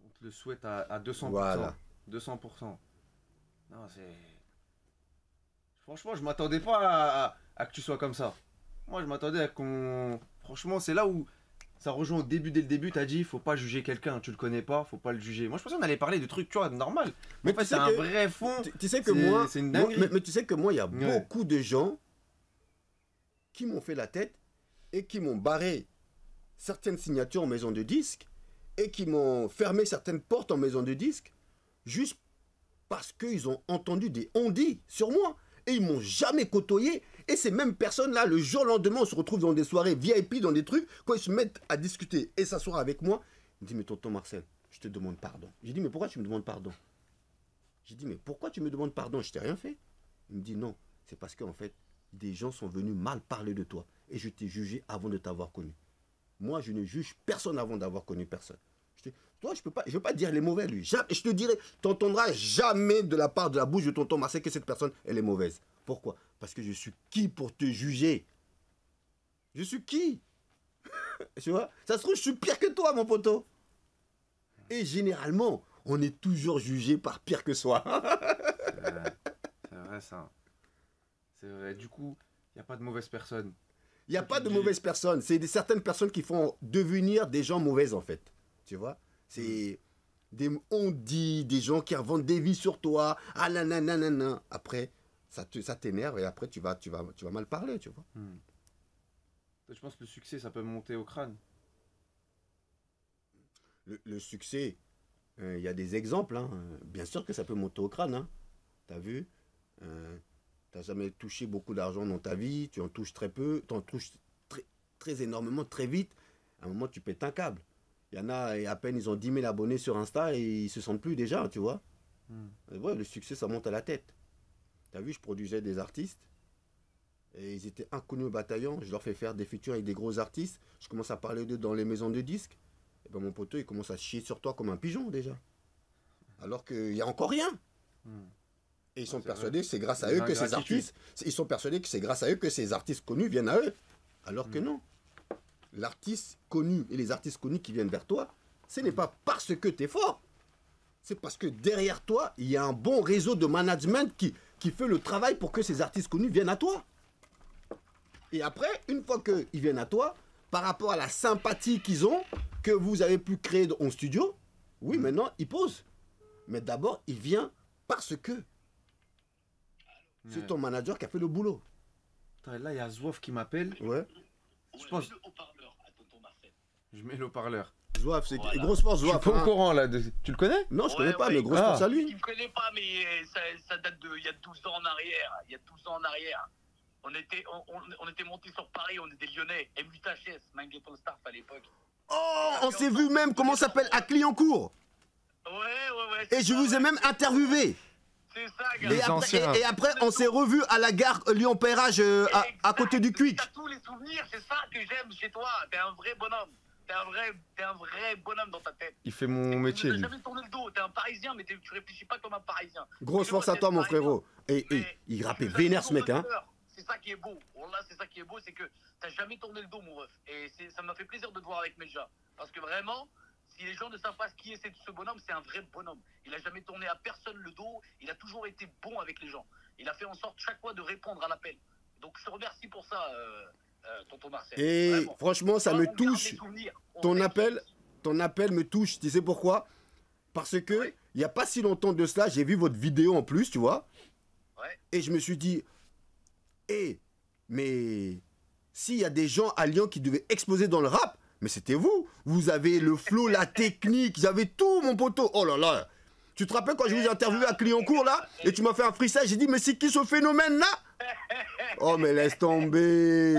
Speaker 1: On te le souhaite à 200%.
Speaker 2: Voilà.
Speaker 1: 200%. Non, c'est... Franchement, je m'attendais pas à que tu sois comme ça. Moi, je m'attendais à qu'on... Franchement, c'est là où ça rejoint au début, dès le début, t'as dit, faut pas juger quelqu'un, tu le connais pas, faut pas le juger. Moi, je pensais qu'on allait parler de trucs, tu vois, normal. Mais en fait,
Speaker 2: tu sais
Speaker 1: c'est un
Speaker 2: que-
Speaker 1: vrai fond.
Speaker 2: Tu sais que
Speaker 1: C'est-
Speaker 2: moi,
Speaker 1: c'est une dinguerie.
Speaker 2: mais tu sais que moi, il y a
Speaker 1: Ouais.
Speaker 2: beaucoup de gens qui m'ont fait la tête et qui m'ont barré certaines signatures en maison de disques et qui m'ont fermé certaines portes en maison de disques juste parce qu'ils ont entendu des on-dit sur moi. Et ils m'ont jamais côtoyé. Et ces mêmes personnes-là, le jour au lendemain, on se retrouve dans des soirées VIP, dans des trucs, quand ils se mettent à discuter et s'asseoir avec moi, ils me disent, mais tonton Marcel, je te demande pardon. J'ai dit, mais pourquoi tu me demandes pardon? J'ai dit, mais pourquoi tu me demandes pardon? Je t'ai rien fait. Il me dit, non, c'est parce qu'en fait, des gens sont venus mal parler de toi. Et je t'ai jugé avant de t'avoir connu. Moi, je ne juge personne avant d'avoir connu personne. Toi, je ne veux pas dire les mauvais, lui. Je te dirai, tu n'entendras jamais de la part de la bouche de tonton Marcel que cette personne, elle est mauvaise. Pourquoi? Parce que je suis qui pour te juger? Je suis qui? Tu vois? Ça se trouve, je suis pire que toi, mon poteau. Et généralement, on est toujours jugé par pire que soi.
Speaker 1: C'est vrai, ça. C'est vrai. Du coup, il n'y a pas de mauvaise personne.
Speaker 2: Il n'y a pas de mauvaises personnes. C'est certaines personnes qui font devenir des gens mauvaises, en fait. Tu vois? On dit des gens qui inventent des vies sur toi. Ah nanana. Après, ça t'énerve et après, tu vas mal parler, tu vois?
Speaker 1: Je pense que le succès, ça peut monter au crâne.
Speaker 2: Le succès, il y a des exemples. Hein. Bien sûr que ça peut monter au crâne. Hein. Tu as vu? Tu n'as jamais touché beaucoup d'argent dans ta vie. Tu en touches très peu. Tu en touches très énormément, très vite. À un moment, tu pètes un câble. Il y en a, et à peine ils ont 10 000 abonnés sur Insta et ils se sentent plus déjà, tu vois. Ouais, le succès, ça monte à la tête. Tu as vu, je produisais des artistes. Et ils étaient inconnus au bataillon. Je leur fais faire des features avec des gros artistes. Je commence à parler d'eux dans les maisons de disques. Et ben mon poteau, il commence à chier sur toi comme un pigeon déjà. Alors qu'il n'y a encore rien. Et ils sont persuadés que c'est grâce à eux que ces artistes. Ils sont persuadés que c'est grâce à eux que ces artistes connus viennent à eux. Alors que non. L'artiste connu et les artistes connus qui viennent vers toi, ce n'est pas parce que tu es fort. C'est parce que derrière toi, il y a un bon réseau de management qui fait le travail pour que ces artistes connus viennent à toi. Et après, une fois qu'ils viennent à toi, par rapport à la sympathie qu'ils ont, que vous avez pu créer en studio, oui, maintenant, ils posent. Mais d'abord, il vient parce que c'est ton manager qui a fait le boulot.
Speaker 1: Attends, là, il y a Zouaf qui m'appelle.
Speaker 2: Ouais.
Speaker 1: Je pense. Je mets le haut-parleur.
Speaker 2: Zouaf, c'est grosse force,
Speaker 1: Je suis
Speaker 2: Zouaf.
Speaker 1: pas au courant là. Tu le connais?
Speaker 2: Non, je connais pas, mais grosse force à lui.
Speaker 4: Je ne connais pas, mais ça date il y a 12 ans en arrière. Il y a 12 ans en arrière. On était montés sur Paris, on était lyonnais. M8HS, Mangatron Staff à l'époque.
Speaker 2: Oh, on s'est vu même, comment ça s'appelle, à Clignancourt.
Speaker 4: Ouais.
Speaker 2: Et je vous ai même interviewé.
Speaker 4: C'est ça, gars.
Speaker 2: Et après, on s'est revu à la gare Lyon-Pérage, à côté du Quick.
Speaker 4: T'as tous les souvenirs, c'est ça que j'aime chez toi. T'es un vrai bonhomme. T'es un vrai bonhomme dans ta tête.
Speaker 1: Il fait mon métier,
Speaker 4: Tu
Speaker 1: lui.
Speaker 4: n'as jamais tourné le dos. T'es un Parisien, mais tu réfléchis pas comme un Parisien.
Speaker 2: Grosse force à toi, mon frérot. Et il rappait vénère, ce mec, hein.
Speaker 4: C'est ça qui est beau. Là, c'est ça qui est beau, c'est que t'as jamais tourné le dos, mon ref. Et ça m'a fait plaisir de te voir avec Medja. Parce que vraiment, si les gens ne savent pas qui est ce bonhomme, c'est un vrai bonhomme. Il a jamais tourné à personne le dos. Il a toujours été bon avec les gens. Il a fait en sorte chaque fois de répondre à l'appel. Donc je te remercie pour ça, tonton Marcel.
Speaker 2: Et
Speaker 4: vraiment.
Speaker 2: Franchement, ça me touche. Ton appel me touche. Tu sais pourquoi? Parce que il n'y a pas si longtemps de cela, j'ai vu votre vidéo en plus, tu vois.
Speaker 4: Ouais.
Speaker 2: Et je me suis dit, mais s'il y a des gens à Lyon qui devaient exploser dans le rap, mais c'était vous. Vous avez le flow, la technique, vous avez tout, mon poteau. Oh là là. Tu te rappelles quand je vous ai interviewé à Clignancourt, là, et tu m'as fait un freestyle, j'ai dit, mais c'est qui ce phénomène-là? Oh, mais laisse tomber.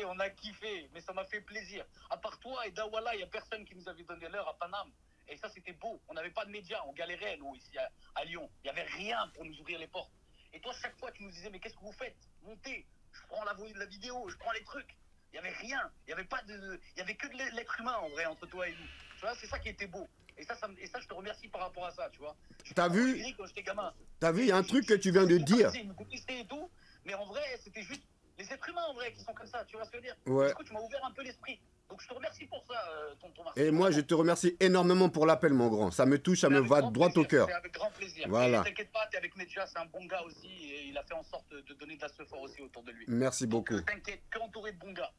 Speaker 4: On a kiffé, mais ça m'a fait plaisir. À part toi et Dawala, il n'y a personne qui nous avait donné l'heure à Paname. Et ça, c'était beau. On n'avait pas de médias, on galérait, nous, ici à Lyon. Il n'y avait rien pour nous ouvrir les portes. Et toi, chaque fois, tu nous disais, mais qu'est-ce que vous faites? Montez, je prends la vidéo, je prends les trucs. Il n'y avait rien. Il y avait que de l'être humain, en vrai, entre toi et nous. Tu vois, c'est ça qui était beau. Et ça, je te remercie par rapport à ça, tu vois.
Speaker 2: T'as vu?
Speaker 4: Quand j'étais gamin.
Speaker 2: T'as vu, il y a un truc que tu viens de dire.
Speaker 4: Ils me détestaient et tout, mais en vrai, c'était juste les êtres humains, en vrai, qui sont comme ça, tu vois ce que je veux dire?
Speaker 2: Ouais.
Speaker 4: Du coup, tu m'as ouvert un peu l'esprit. Donc, je te remercie pour ça, tonton Marcel.
Speaker 2: Et moi, je te remercie énormément pour l'appel, mon grand. Ça me touche, ça me va droit au cœur.
Speaker 4: C'est avec grand plaisir.
Speaker 2: Voilà.
Speaker 4: T'inquiète pas, t'es avec Medja, c'est un bon gars aussi, et il a fait en sorte de donner de la sephore aussi autour de lui.
Speaker 2: Merci beaucoup.
Speaker 4: T'inquiète, t'es entouré de bons gars.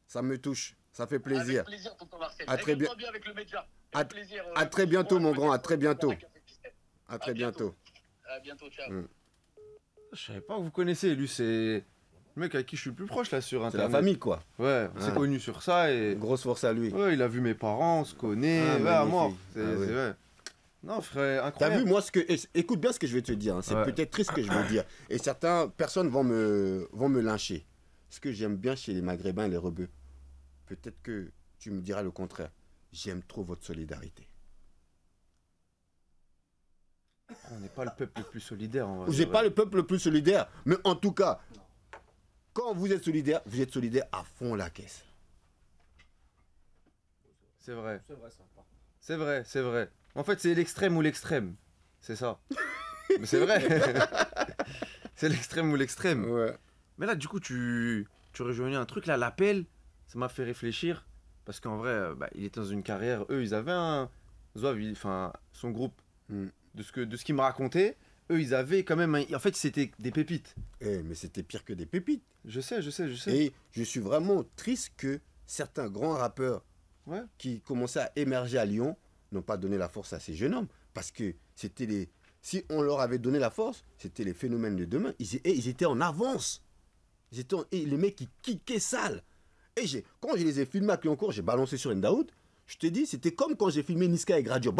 Speaker 2: Ça me touche, ça fait plaisir.
Speaker 4: Avec plaisir, tonton Marcel.
Speaker 2: À très bien.
Speaker 4: Avec le Medja.
Speaker 2: À très bientôt, mon grand, à très bientôt. À très bientôt.
Speaker 4: À bientôt, ciao.
Speaker 1: Je savais pas que vous connaissez. Lui, c'est le mec avec qui je suis le plus proche là sur
Speaker 2: C'est
Speaker 1: internet.
Speaker 2: la famille, quoi.
Speaker 1: Ouais, on s'est connus sur ça et.
Speaker 2: Grosse force à lui.
Speaker 1: Ouais, il a vu mes parents, on se connaît.
Speaker 2: Ah,
Speaker 1: ouais,
Speaker 2: magnifique.
Speaker 1: moi.
Speaker 2: Ah, oui.
Speaker 1: Ouais. Non, frère,
Speaker 2: T'as
Speaker 1: incroyable.
Speaker 2: vu, moi, écoute bien ce que je vais te dire. Hein. C'est
Speaker 1: Ouais.
Speaker 2: peut-être triste ce que je vais dire. Et certaines personnes vont me lyncher. Ce que j'aime bien chez les Maghrébins et les Rebeux, peut-être que tu me diras le contraire. J'aime trop votre solidarité.
Speaker 1: On n'est pas le peuple le plus solidaire. En vrai.
Speaker 2: Vous n'êtes pas le peuple le plus solidaire, mais en tout cas, quand vous êtes solidaire à fond la caisse.
Speaker 1: C'est vrai.
Speaker 3: C'est vrai, ça.
Speaker 1: C'est vrai, c'est vrai. En fait, c'est l'extrême ou l'extrême. C'est ça. Mais c'est vrai. C'est l'extrême ou l'extrême.
Speaker 2: Ouais.
Speaker 1: Mais là, du coup, tu rejoignais un truc, là, l'appel, ça m'a fait réfléchir. Parce qu'en vrai, bah, il était dans une carrière. Eux, ils avaient un. Zouave, enfin, son groupe,
Speaker 2: Mm.
Speaker 1: de ce qu'il me racontait, eux, ils avaient quand même. En fait, c'était des pépites.
Speaker 2: Mais c'était pire que des pépites.
Speaker 1: Je sais.
Speaker 2: Et je suis vraiment triste que certains grands rappeurs
Speaker 1: Ouais.
Speaker 2: qui commençaient à émerger à Lyon n'ont pas donné la force à ces jeunes hommes. Parce que c'était les. Si on leur avait donné la force, c'était les phénomènes de demain. Ils étaient en avance. Et les mecs qui kickaient sale. Et quand je les ai filmés à Clignancourt, j'ai balancé sur Ndaoud. Je te dis, c'était comme quand j'ai filmé Niska et Gradio.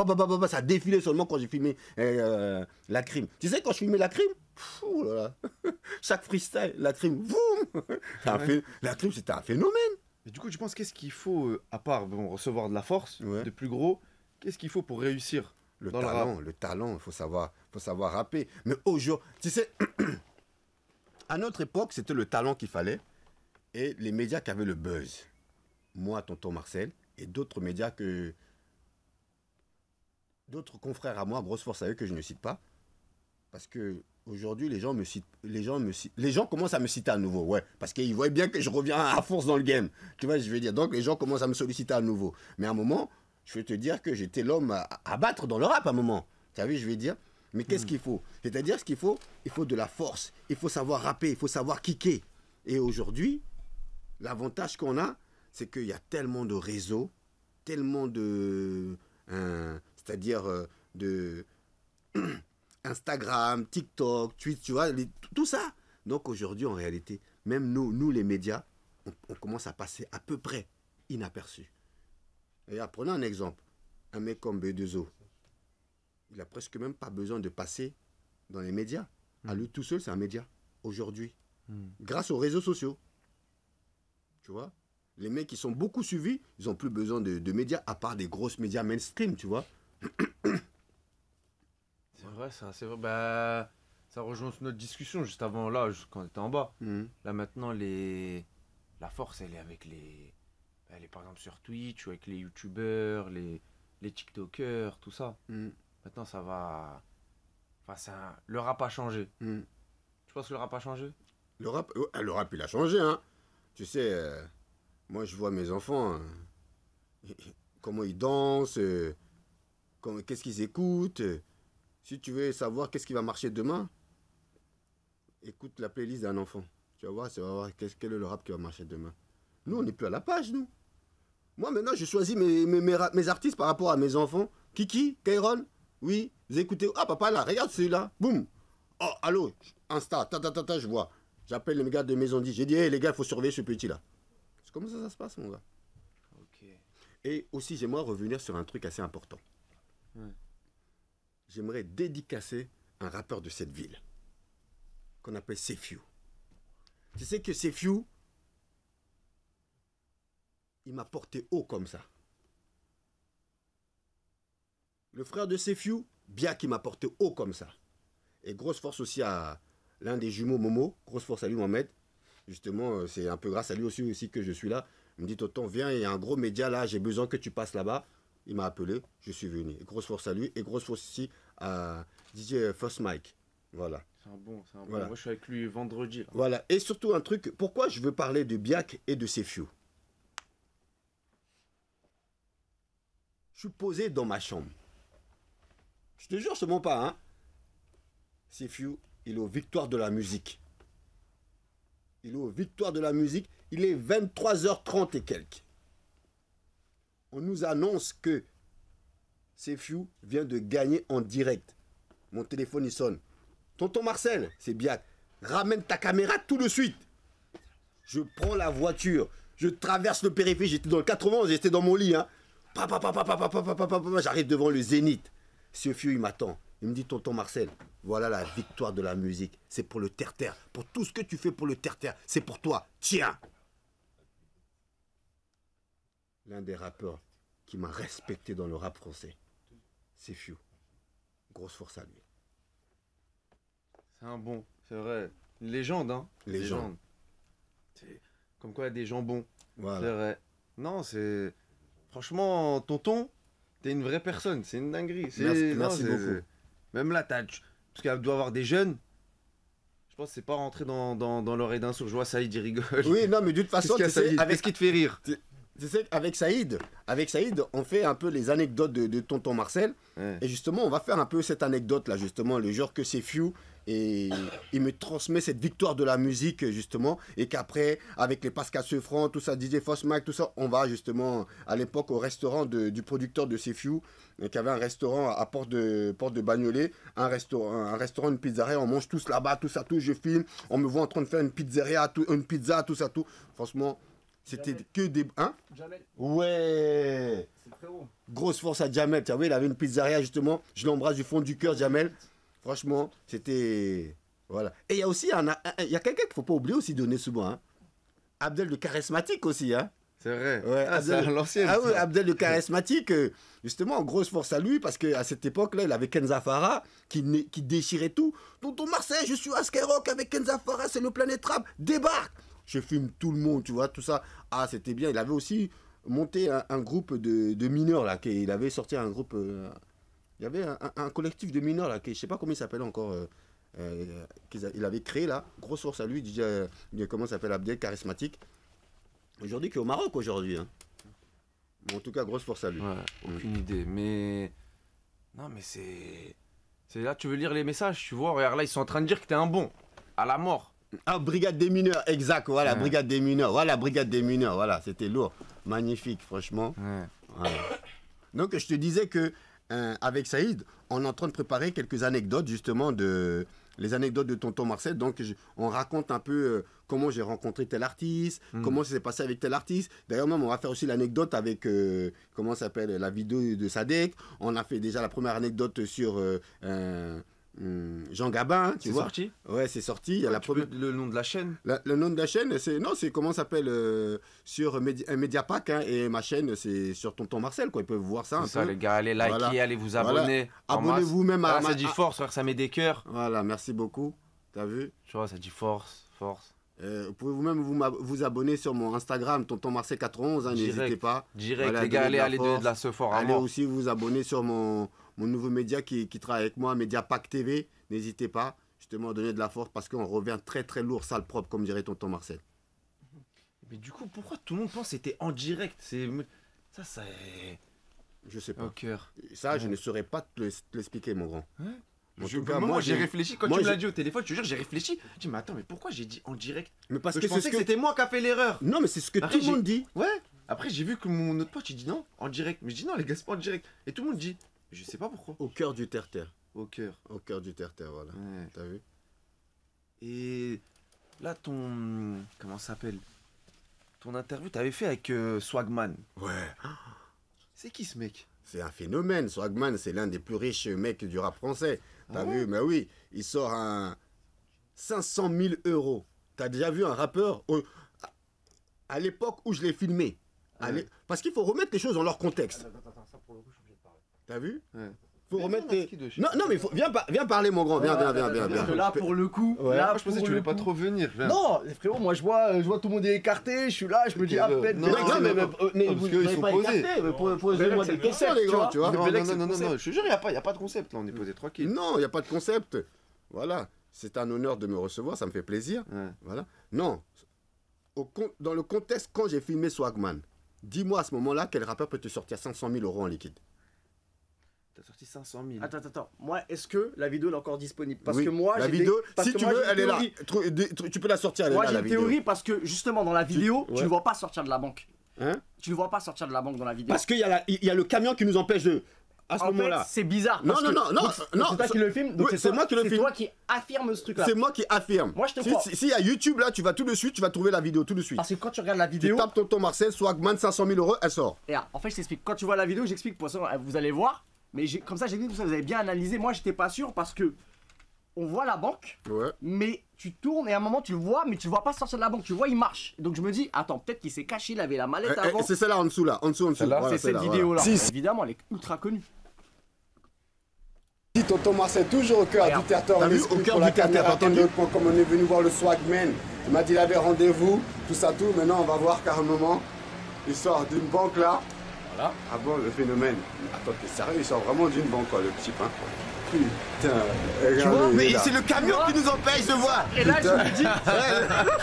Speaker 2: Ça défilait seulement quand j'ai filmé La Crime. Tu sais, quand je filmais La Crime, oh là là. Chaque freestyle, La Crime, boum. La Crime, c'était un phénomène.
Speaker 1: Et du coup, tu penses qu'est-ce qu'il faut, à part bon, recevoir de la force,
Speaker 2: Ouais.
Speaker 1: de plus gros, qu'est-ce qu'il faut pour réussir dans le rap?
Speaker 2: Le talent, il faut savoir rapper. Mais aujourd'hui, tu sais, à notre époque, c'était le talent qu'il fallait et les médias qui avaient le buzz. Moi, tonton Marcel, et d'autres médias d'autres confrères à moi, grosse force à eux que je ne cite pas, parce que aujourd'hui les gens commencent à me citer à nouveau, ouais, parce qu'ils voient bien que je reviens à force dans le game, tu vois, je veux dire, donc les gens commencent à me solliciter à nouveau, mais à un moment, je vais te dire que j'étais l'homme à battre dans le rap à un moment, tu as vu, je vais dire, mais qu'est-ce qu'il faut? C'est-à-dire ce qu'il faut, il faut de la force, il faut savoir rapper, il faut savoir kicker, et aujourd'hui, l'avantage qu'on a, c'est qu'il y a tellement de réseaux, tellement de... c'est-à-dire de Instagram, TikTok, Twitch, tu vois, tout ça. Donc aujourd'hui, en réalité, même nous les médias, on commence à passer à peu près inaperçu. Et prenons un exemple. Un mec comme B2O, il a presque même pas besoin de passer dans les médias. À lui tout seul, c'est un média. Aujourd'hui. Grâce aux réseaux sociaux. Tu vois? Les mecs qui sont beaucoup suivis, ils n'ont plus besoin de médias, à part des grosses médias mainstream, tu vois.
Speaker 1: C'est vrai, ça, c'est vrai. Bah, ça rejoint notre discussion juste avant, là, quand on était en bas. Là, maintenant, la force, elle est avec les... Elle est par exemple sur Twitch, ou avec les youtubeurs, les tiktokers, tout ça. Maintenant, ça va... Enfin, le rap a changé. Tu penses que le rap a changé?
Speaker 2: Le rap, il a changé, hein. Tu sais, moi, je vois mes enfants, comment ils dansent, qu'est-ce qu'ils écoutent. Si tu veux savoir qu'est-ce qui va marcher demain, écoute la playlist d'un enfant. Tu vas voir, quel est le rap qui va marcher demain. Nous, on n'est plus à la page, nous. Moi, maintenant, je choisis mes artistes par rapport à mes enfants. Kiki, Kairon, oui, vous écoutez. Ah, papa, là, regarde celui-là. Boum. Oh, allô, Insta, je vois. J'appelle les gars de Maison 10. J'ai dit, hey, les gars, il faut surveiller ce petit-là. C'est comme ça se passe, mon gars.
Speaker 1: Ok.
Speaker 2: Et aussi, j'aimerais revenir sur un truc assez important.
Speaker 1: Ouais.
Speaker 2: J'aimerais dédicacer un rappeur de cette ville, qu'on appelle Sefiu. Tu sais que Sefiu, il m'a porté haut comme ça. Le frère de Sefiu, bien qu'il m'a porté haut comme ça. Et grosse force aussi à l'un des jumeaux Momo, grosse force à lui, Mohamed. Justement, c'est un peu grâce à lui aussi que je suis là. Il me dit, tonton, viens, il y a un gros média là, j'ai besoin que tu passes là-bas. Il m'a appelé, je suis venu. Et grosse force à lui et grosse force aussi à DJ First Mike. Voilà.
Speaker 1: C'est un bon.
Speaker 2: Voilà.
Speaker 1: Moi, je suis avec lui vendredi. Là.
Speaker 2: Voilà. Et surtout un truc, pourquoi je veux parler de Biak et de Sefiu? Je suis posé dans ma chambre. Je te jure, je ne mens pas, hein. Sefiu, il est aux victoires de la musique. Il est aux victoires de la musique. Il est 23h30 et quelques. On nous annonce que Sefiu vient de gagner en direct. Mon téléphone, il sonne. Tonton Marcel, c'est Biak. Ramène ta caméra tout de suite. Je prends la voiture. Je traverse le périphérique. J'étais dans le 80, j'étais dans mon lit. Hein. J'arrive devant le Zénith. Sefiu, il m'attend. Il me dit, tonton Marcel, voilà la victoire de la musique. C'est pour le terre-terre. Pour tout ce que tu fais pour le terre-terre, c'est pour toi. Tiens. L'un des rappeurs qui m'a respecté dans le rap français, Sefiu. Grosse force à lui.
Speaker 1: C'est un bon, c'est vrai. Une légende, hein.
Speaker 2: Légende.
Speaker 1: C'est comme quoi il y a des gens bons.
Speaker 2: Voilà.
Speaker 1: C'est vrai. Non, c'est... Franchement, tonton, t'es une vraie personne. C'est une dinguerie.
Speaker 2: Merci beaucoup.
Speaker 1: Même là, parce qu'il doit y avoir des jeunes. Je pense que c'est pas rentré dans l'oreille d'un sourd. Je vois Saïd, il rigole.
Speaker 2: Oui, non, mais de toute façon,
Speaker 1: Qu'est-ce qui te fait rire?
Speaker 2: Tu sais qu'avec Saïd, on fait un peu les anecdotes de tonton Marcel.
Speaker 1: Ouais.
Speaker 2: Et justement, on va faire un peu cette anecdote-là, justement, le jour que c'est Few. Et il me transmet cette victoire de la musique, justement. Et qu'après, avec les Pascal Sefranc, tout ça, DJ Fosmac, tout ça, on va justement, à l'époque, au restaurant du producteur de Sefiu, qui avait un restaurant à Porte de Bagnolet, un restaurant, une pizzeria. On mange tous là-bas, tout ça, tout. Je filme. On me voit en train de faire une pizzeria, une pizza, tout ça, tout. Franchement, c'était que des... Hein?
Speaker 3: Jamel,
Speaker 2: Ouais.
Speaker 3: c'est le frérot.
Speaker 2: Grosse force à Jamel. Tu vois, il avait une pizzeria, justement. Je l'embrasse du fond du cœur, Jamel. Franchement, c'était... Voilà. Et il y a aussi il y a quelqu'un qu'il ne faut pas oublier aussi de donner souvent. Hein. Abdel le charismatique aussi. Hein.
Speaker 1: C'est vrai.
Speaker 2: Ouais,
Speaker 1: C'est à l'ancienne.
Speaker 2: Ah oui, Abdel le charismatique. Justement, grosse force à lui parce qu'à cette époque-là, il avait Kenza Farah qui déchirait tout. Tonton Marseille, je suis à Skyrock avec Kenza Farah, c'est le Planète Rap. Débarque. Je filme tout le monde, tu vois, tout ça. Ah, c'était bien. Il avait aussi monté un groupe de mineurs, là. Il avait sorti un groupe... il y avait un collectif de mineurs, là, je ne sais pas comment il s'appelle encore, il avait créé, là. Grosse force à lui, comment il s'appelle, Abdel, charismatique. Aujourd'hui, qui est au Maroc, aujourd'hui. Hein. Mais en tout cas, grosse force à lui.
Speaker 1: Ouais, aucune idée. Mais... Non, mais c'est... C'est là, tu veux lire les messages, tu vois. Regarde, là, ils sont en train de dire que t'es un bon. À la mort.
Speaker 2: Ah, brigade des mineurs, exact, voilà,
Speaker 1: Ouais.
Speaker 2: brigade des mineurs. Voilà, brigade des mineurs, voilà, c'était lourd. Magnifique, franchement.
Speaker 1: Ouais.
Speaker 2: Voilà. Donc, je te disais que avec Saïd, on est en train de préparer quelques anecdotes, justement, les anecdotes de tonton Marcel. Donc, on raconte un peu comment j'ai rencontré tel artiste, comment ça s'est passé avec tel artiste. D'ailleurs, même, on va faire aussi l'anecdote avec, comment ça s'appelle, la vidéo de Sadek. On a fait déjà la première anecdote sur Jean Gabin, tu
Speaker 1: C'est
Speaker 2: vois.
Speaker 1: sorti?
Speaker 2: Ouais, c'est sorti. Il y a la
Speaker 1: Tu peux
Speaker 2: première...
Speaker 1: le nom de la chaîne?
Speaker 2: Le nom de la chaîne, c'est comment ça s'appelle sur Mediapack, hein, et ma chaîne, c'est sur Tonton Marcel, quoi. Ils peuvent voir ça un
Speaker 1: C'est ça,
Speaker 2: peu.
Speaker 1: les gars, allez liker,
Speaker 2: Voilà.
Speaker 1: allez vous abonner.
Speaker 2: Voilà.
Speaker 1: en masse.
Speaker 2: Abonnez-vous même à
Speaker 1: Ah, ça dit force, frère, ça met des cœurs.
Speaker 2: Voilà, merci beaucoup. T'as vu?
Speaker 1: Tu vois, ça dit force, force.
Speaker 2: Vous pouvez vous-même vous abonner sur mon Instagram, Tonton Marcel 91, hein,
Speaker 1: Direct.
Speaker 2: n'hésitez pas.
Speaker 1: Direct,
Speaker 2: Voilà,
Speaker 1: les gars,
Speaker 2: donnez
Speaker 1: allez
Speaker 2: de la
Speaker 1: donner de la
Speaker 2: force.
Speaker 1: ce fort à
Speaker 2: Allez
Speaker 1: mort.
Speaker 2: aussi vous abonner sur mon nouveau média qui travaille avec moi, Mediapack TV. N'hésitez pas, justement, à donner de la force parce qu'on revient très très lourd, sale propre, comme dirait Tonton Marcel.
Speaker 1: Mais du coup, pourquoi tout le monde pense que c'était en direct? Ça, c'est...
Speaker 2: Je sais pas.
Speaker 1: Au cœur.
Speaker 2: Ça, je ne saurais pas te l'expliquer, mon grand.
Speaker 1: Ouais.
Speaker 2: En
Speaker 1: Je-
Speaker 2: tout cas,
Speaker 1: moi, j'ai réfléchi, quand
Speaker 2: moi,
Speaker 1: tu me l'as
Speaker 2: j'ai-
Speaker 1: dit au téléphone, je te jure, j'ai réfléchi. Je dis, mais attends, mais pourquoi j'ai dit en direct?
Speaker 2: Mais parce
Speaker 1: Je
Speaker 2: que
Speaker 1: pensais
Speaker 2: c'est
Speaker 1: que c'était moi qui a fait l'erreur.
Speaker 2: Non, mais c'est ce que
Speaker 1: Après,
Speaker 2: tout le monde dit.
Speaker 1: Ouais. Après, j'ai vu que mon autre pote, il dit non, en direct. Mais je dis non, les gars, c'est pas en direct. Et tout le monde dit, je sais pas pourquoi.
Speaker 2: Au cœur du terre-terre.
Speaker 1: Au cœur.
Speaker 2: Au cœur du terre-terre, voilà.
Speaker 1: Ouais.
Speaker 2: T'as vu?
Speaker 1: Et là, comment ça s'appelle? Ton interview, t'avais fait avec Swagman.
Speaker 2: Ouais.
Speaker 1: C'est qui ce mec?
Speaker 2: C'est un phénomène. Swagman, c'est l'un des plus riches mecs du rap français. T'as
Speaker 1: Ah ouais?
Speaker 2: vu? Mais oui, il sort un 500 000 euros. T'as déjà vu un rappeur à l'époque où je l'ai filmé?
Speaker 1: Ouais.
Speaker 2: Parce qu'il faut remettre les choses dans leur contexte.
Speaker 3: Attends, ça pour le coup, je suis obligé de parler.
Speaker 2: T'as vu?
Speaker 1: Ouais.
Speaker 2: Faut
Speaker 1: Mais
Speaker 2: remettre
Speaker 1: non,
Speaker 2: tes...
Speaker 1: qui de-
Speaker 2: Non, mais viens parler, mon grand. Viens.
Speaker 3: Parce que là, pour le coup,
Speaker 2: Ouais.
Speaker 3: là,
Speaker 1: Moi, je pensais que
Speaker 3: pour
Speaker 1: tu voulais
Speaker 3: le
Speaker 1: pas
Speaker 3: coup-
Speaker 1: trop venir. viens.
Speaker 3: Non, frérot, moi je vois tout le monde est écarté, je suis là, je me dis, ah, peut-être.
Speaker 1: non,
Speaker 3: mais-
Speaker 1: non,
Speaker 3: mais
Speaker 1: parce
Speaker 3: vous
Speaker 1: qu'eux, ils
Speaker 3: n'avez
Speaker 1: sont
Speaker 3: pas
Speaker 1: posés.
Speaker 3: écarté, mais posez-moi des questions,
Speaker 2: les grands, tu vois.
Speaker 1: Non,
Speaker 3: Bellec,
Speaker 1: non,
Speaker 3: c'est
Speaker 1: non,
Speaker 3: le
Speaker 1: non,
Speaker 3: concept.
Speaker 1: non, je te jure, il n'y a pas de concept. Là, on est posé tranquille.
Speaker 2: Non, il n'y a pas de concept. Voilà. C'est un honneur de me recevoir, ça me fait plaisir.
Speaker 1: Ouais.
Speaker 2: Voilà. Non. Dans le contexte, quand j'ai filmé Swagman, dis-moi à ce moment-là quel rappeur peut te sortir 500 000 euros en liquide.
Speaker 1: T'as sorti 500 000.
Speaker 3: Attends. Moi, est-ce que la vidéo est encore disponible? Parce
Speaker 2: Oui,
Speaker 3: que moi,
Speaker 2: la
Speaker 3: j'ai
Speaker 2: vidéo,
Speaker 3: parce
Speaker 2: si
Speaker 3: que
Speaker 2: tu
Speaker 3: moi,
Speaker 2: veux,
Speaker 3: j'ai
Speaker 2: elle
Speaker 3: une
Speaker 2: est là.
Speaker 3: théorie.
Speaker 2: Tu peux la sortir, elle est
Speaker 3: Moi,
Speaker 2: là,
Speaker 3: j'ai
Speaker 2: la
Speaker 3: une
Speaker 2: vidéo.
Speaker 3: théorie parce que justement, dans la vidéo,
Speaker 2: ouais.
Speaker 3: tu le vois pas sortir de la banque.
Speaker 2: Hein?
Speaker 3: Tu le vois pas sortir de la banque dans la vidéo.
Speaker 2: Parce qu'il y a le camion qui nous empêche de... À ce
Speaker 3: En fait,
Speaker 2: moment-là.
Speaker 3: c'est bizarre.
Speaker 2: Non,
Speaker 3: parce
Speaker 2: non,
Speaker 3: que-
Speaker 2: non, non,
Speaker 3: donc,
Speaker 2: non,
Speaker 3: c'est toi qui le filme, donc
Speaker 2: oui,
Speaker 3: c'est
Speaker 2: c'est moi qui le filme.
Speaker 3: C'est toi qui affirme ce truc-là.
Speaker 2: C'est moi qui affirme.
Speaker 3: Moi, je te crois.
Speaker 2: Si y a YouTube, là, tu vas tout de suite, tu vas trouver la vidéo tout de suite.
Speaker 3: Parce que quand tu regardes la
Speaker 2: Tu
Speaker 3: vidéo,
Speaker 2: tapes Tonton Marcel, Swagman, 500 000 euros, elle sort.
Speaker 3: regarde, en fait, je t'explique. Quand tu vois la vidéo, j'explique. Pour ça, vous allez voir.
Speaker 5: Mais comme ça, j'ai vu que vous avez bien analysé. Moi, j'étais pas sûr parce que on voit la banque,
Speaker 2: Ouais.
Speaker 5: mais tu tournes et à un moment tu le vois, mais tu le vois pas sortir de la banque. Tu le vois, il marche. Donc je me dis, attends, peut-être qu'il s'est caché, il avait la mallette avant.
Speaker 2: C'est celle-là en dessous, là. En dessous.
Speaker 1: Celle-là,
Speaker 2: Voilà,
Speaker 5: C'est cette
Speaker 2: celle-là,
Speaker 5: vidéo-là.
Speaker 2: voilà. Si,
Speaker 5: Évidemment, elle est ultra connue.
Speaker 2: si, Tonton Marcel, toujours au cœur
Speaker 5: Regarde.
Speaker 2: du territoire.
Speaker 3: T'as vu,
Speaker 2: l'esprit
Speaker 3: au cœur
Speaker 2: pour la
Speaker 3: du territoire,
Speaker 2: caméra,
Speaker 3: t'as entendu
Speaker 2: comme on est venu voir le Swagman. Il m'a dit qu'il avait rendez-vous, tout ça, tout. Maintenant, on va voir carrément. Il sort d'une banque là.
Speaker 1: Voilà.
Speaker 2: Ah bon, le phénomène. Attends, t'es sérieux, il sort vraiment d'une banque, quoi, le petit pain. Putain,
Speaker 3: Tu vois,
Speaker 2: regardez, il
Speaker 3: mais
Speaker 2: est là.
Speaker 3: c'est le camion qui nous empêche de voir.
Speaker 5: Et là, je me dis, tu